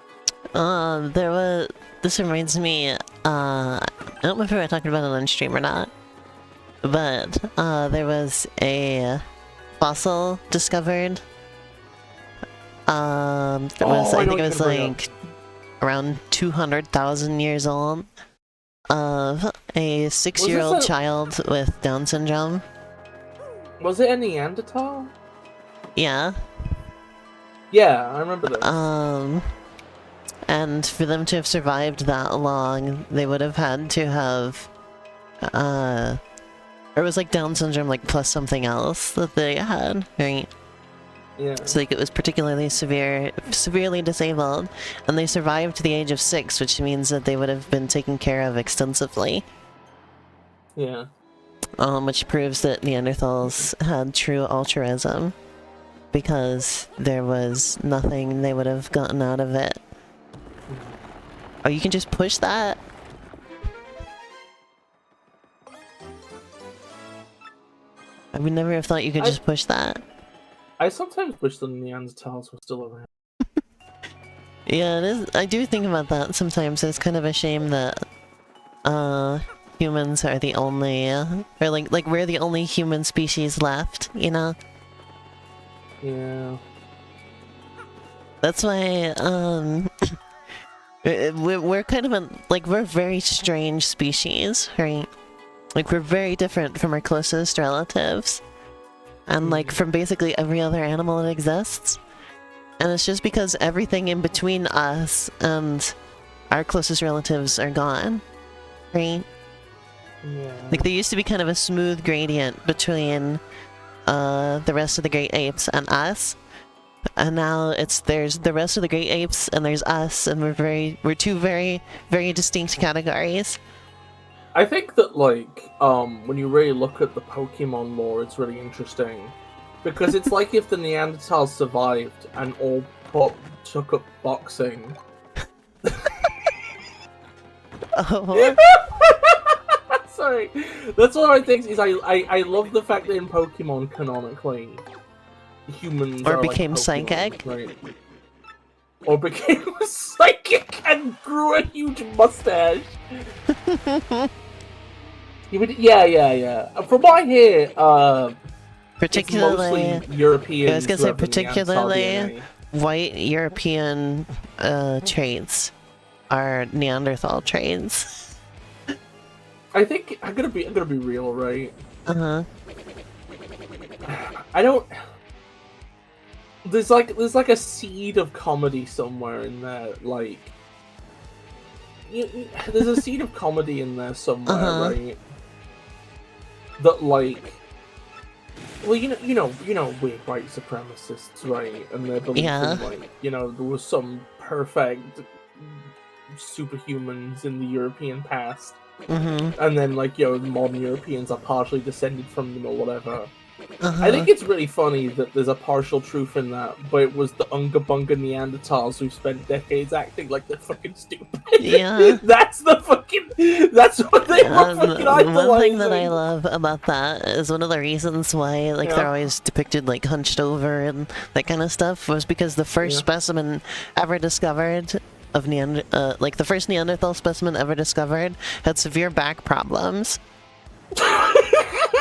This reminds me, I don't know if we were talking about it on stream or not, but, there was a fossil discovered. I think it was like around 200,000 years old, of a 6-year-old child with Down syndrome. Was it a Neanderthal? Yeah. Yeah, I remember this. And for them to have survived that long, they would have had to have, or it was like Down syndrome, like plus something else that they had, right? Yeah. So like it was particularly severely disabled, and they survived to the age of 6, which means that they would have been taken care of extensively. Yeah. Which proves that Neanderthals had true altruism, because there was nothing they would have gotten out of it. Oh, you can just push that? I would never have thought you could just push that. I sometimes wish the Neanderthals were still around. Yeah, it is. I do think about that sometimes. It's kind of a shame that humans are the only, or like we're the only human species left, you know? Yeah. That's why, we're kind of like, we're a very strange species, right? Like, we're very different from our closest relatives. And, like, from basically every other animal that exists. And it's just because everything in between us and our closest relatives are gone, right? Yeah. Like, there used to be kind of a smooth gradient between, the rest of the great apes and us. And now there's the rest of the great apes and there's us, and we're two very, very distinct categories. I think that, like, when you really look at the Pokemon lore, it's really interesting. Because it's like if the Neanderthals survived and all took up boxing. Oh. Sorry. That's what I think is I love the fact that in Pokemon, canonically, humans Or are became like Pokemon, psychic. right? Or became psychic and grew a huge mustache. Yeah. From what I hear, Particularly, it's mostly Europeans. I was gonna who say have the Neanderthal particularly DNA. white European traits are Neanderthal traits. I think I'm gonna be real, right? Uh-huh. I don't. There's like a seed of comedy somewhere in there, like. There's a seed of comedy in there somewhere, right? That like, well, you know, we're white supremacists, right? And their belief in, like, there was some perfect superhumans in the European past, and then like, modern Europeans are partially descended from them or whatever. I think it's really funny that there's a partial truth in that, but it was the Unga Bunga Neanderthals who spent decades acting like they're fucking stupid. Yeah. That's what they were fucking idolizing. One thing that I love about that is one of the reasons why, like, they're always depicted, like, hunched over and that kind of stuff was because the first specimen ever discovered of like, the first Neanderthal specimen ever discovered had severe back problems.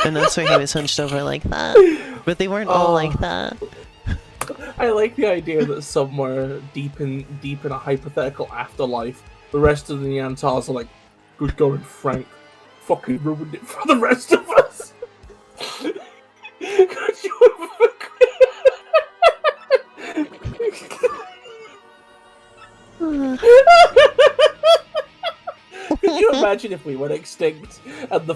And that's why he was hunched over like that. But they weren't all like that. I like the idea that somewhere deep in a hypothetical afterlife, the rest of the Neanderthals are like, "Good going, Frank. Fucking ruined it for the rest of us." Could you Could you imagine if we went extinct and the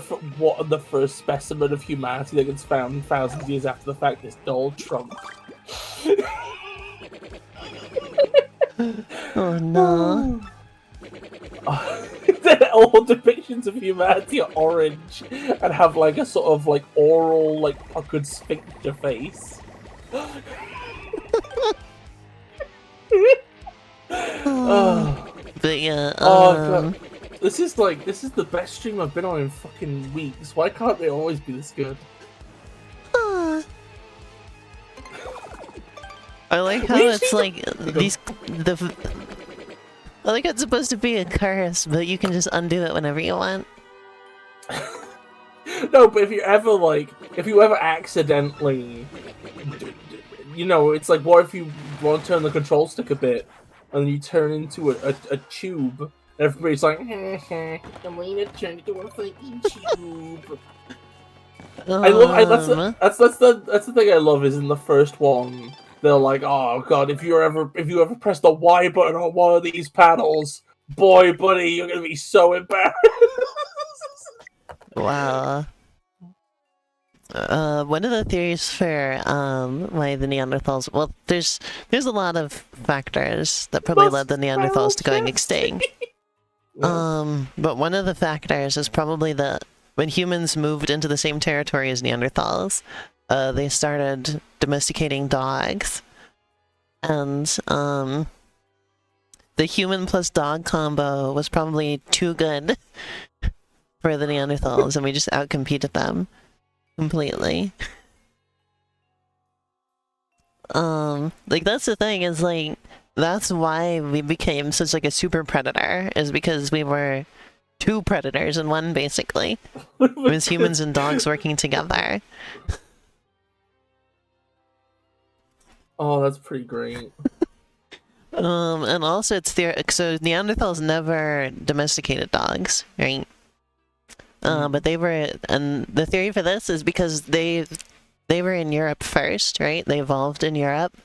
first specimen of humanity that gets found thousands of years after the fact is Donald Trump? Oh no. All depictions of humanity are orange and have like a sort of like oral, like puckered sphincter face. But yeah, God. This is the best stream I've been on in fucking weeks. Why can't they always be this good? I like how it's like I think it's supposed to be a curse, but you can just undo it whenever you want. No, but if you ever accidentally, it's like, what if you want to turn the control stick a bit, and you turn into a tube, and everybody's like, Elena turned into a fucking tube. That's the thing I love is in the first one, they're like, oh god, if you ever press the Y button on one of these panels, boy, buddy, you're gonna be so embarrassed. Wow. One of the theories for why the Neanderthals, well, there's a lot of factors that probably led the Neanderthals to going extinct. But one of the factors is probably that when humans moved into the same territory as Neanderthals, they started domesticating dogs, and the human plus dog combo was probably too good for the Neanderthals, and we just outcompeted them completely. Like, that's the thing, is like, that's why we became such like a super predator, is because we were two predators in one, basically. It was humans and dogs working together. Oh, that's pretty great. And also it's so Neanderthals never domesticated dogs, right? But they were, and the theory for this is because they were in Europe first, right? They evolved in Europe.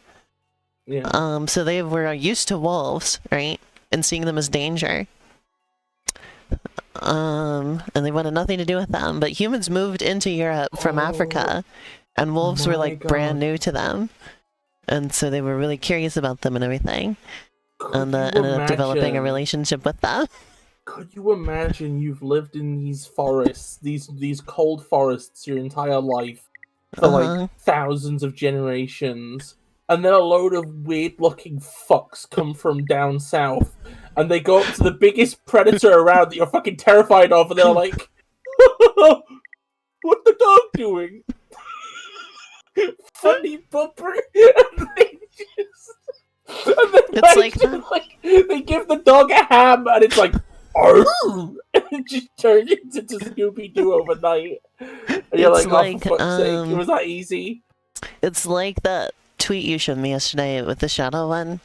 Yeah. So they were used to wolves, right? And seeing them as danger. And they wanted nothing to do with them. But humans moved into Europe from Africa, and wolves were like brand new to them. And so they were really curious about them and everything. And ended up developing a relationship with them. Could you imagine you've lived in these forests, these cold forests your entire life for like thousands of generations, and then a load of weird-looking fucks come from down south, and they go up to the biggest predator around that you're fucking terrified of, and they're like, "What's the dog doing?" Funny bumper. And It's like that. They give the dog a ham, and it's like, "Arr!" And it just turns into Scooby Doo overnight. And you're It's like, "Oh, for fuck's sake, it was that easy." It's like that tweet you showed me yesterday with the Shadow one.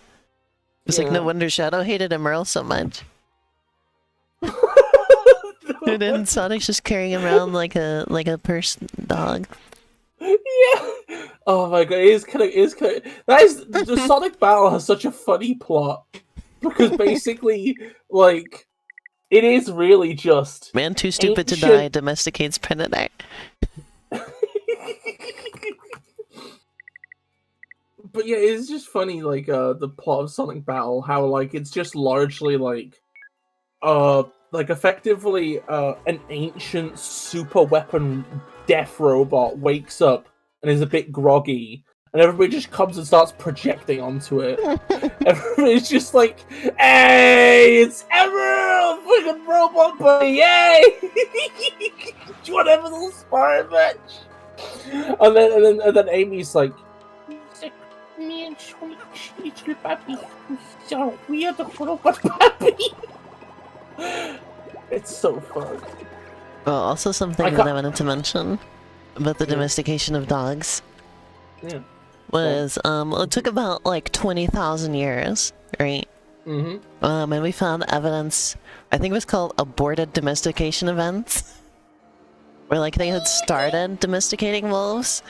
It's like, no wonder Shadow hated Emerald so much. And then Sonic's just carrying him around like a person dog. Yeah. Oh my god, it is kind of. That is the Sonic battle has such a funny plot because basically, like, it is really just man too stupid to die domesticates predator. But yeah, it's just funny, like the plot of Sonic Battle, how like it's just largely like effectively an ancient super weapon death robot wakes up and is a bit groggy, and everybody just comes and starts projecting onto it. Everybody's just like, "Hey, it's Emerald, fucking robot buddy, yay! Do you want to have a little sparring match?" And then Amy's like, "Me and Sonic little puppy, so we are the robot puppy." It's so fun. Well, also something that I wanted to mention about the domestication of dogs was it took about like 20,000 years, right? And we found evidence, I think it was called aborted domestication events, where like they had started domesticating wolves,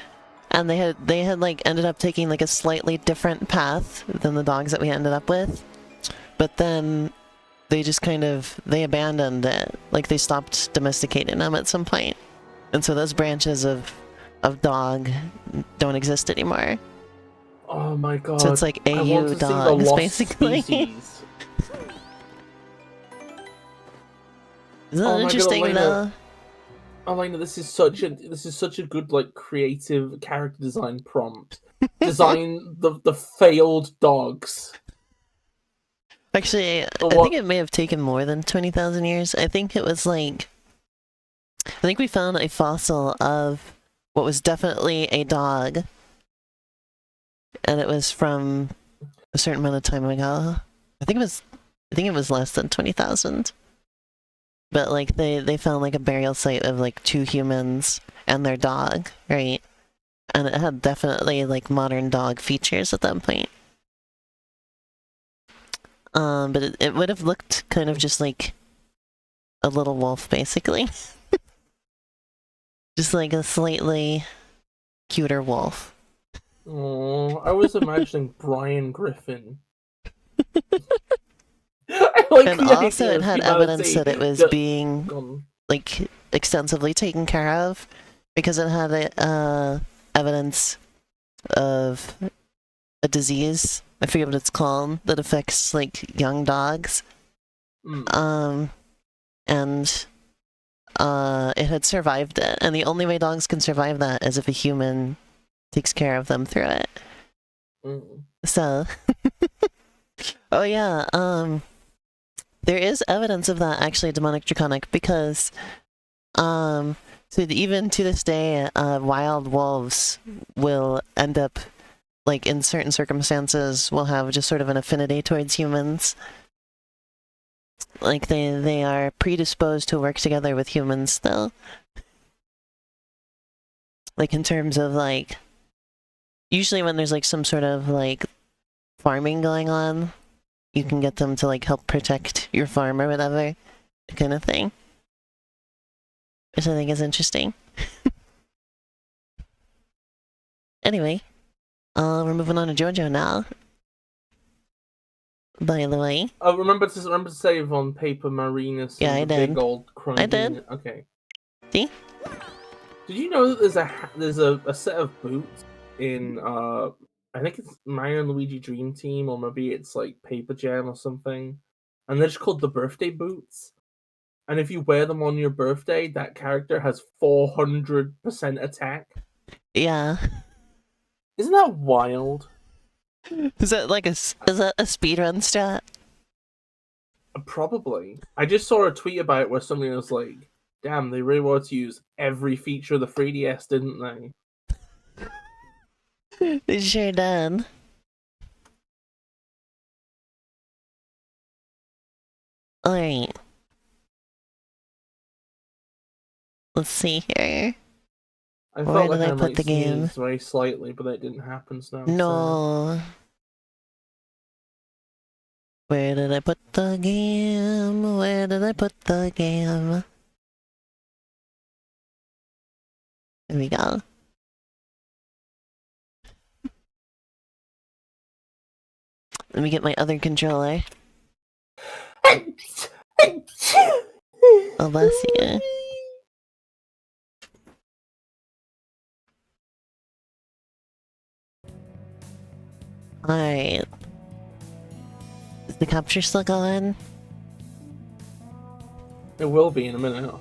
and they had like ended up taking like a slightly different path than the dogs that we ended up with, but then they just they abandoned it. Like they stopped domesticating them at some point. And so those branches of dog don't exist anymore. Oh my god. So it's like AU dogs, basically. Isn't that interesting though? Elena, this is such a good like creative character design prompt. Design the failed dogs. Actually, I think it may have taken more than 20,000 years. I think it was like... I think we found a fossil of what was definitely a dog. And it was from a certain amount of time ago. I think it was less than 20,000. But like they found like a burial site of like two humans and their dog, right? And it had definitely like modern dog features at that point. But it would have looked kind of just like a little wolf, basically. Just like a slightly cuter wolf. Oh, I was imagining Brian Griffin. And also it had evidence that it was being like extensively taken care of, because it had evidence of a disease, I forget what it's called, that affects like young dogs. And it had survived it, and the only way dogs can survive that is if a human takes care of them through it. So oh yeah, there is evidence of that actually, Demonic Draconic, because so even to this day, wild wolves will end up, like in certain circumstances, will have just sort of an affinity towards humans. Like, they are predisposed to work together with humans still. Like, in terms of, like... Usually when there's, like, some sort of, like, farming going on, you can get them to, like, help protect your farm or whatever, kind of thing. Which I think is interesting. Anyway, we're moving on to JoJo now. By the way. Oh, remember to save on Paper Marinus and Yeah, I the did. big old I did. Crundina. Okay. See? Did you know that there's a set of boots in I think it's Mario and Luigi Dream Team, or maybe it's like Paper Jam or something, and they're just called the birthday boots. And if you wear them on your birthday, that character has 400% attack. Yeah. Isn't that wild? Is that like is that a speedrun stat? Probably. I just saw a tweet about it where somebody was like, "Damn, they really wanted to use every feature of the 3DS, didn't they?" They sure did. Alright. Let's see here. I Where felt like did I I put might the game? sneeze very slightly, but that didn't happen. So now I'm sad. No. Where did I put the game? Where did I put the game? There we go. Let me get my other controller. Oh, bless you. Alright. Is the capture still going? It will be in a minute.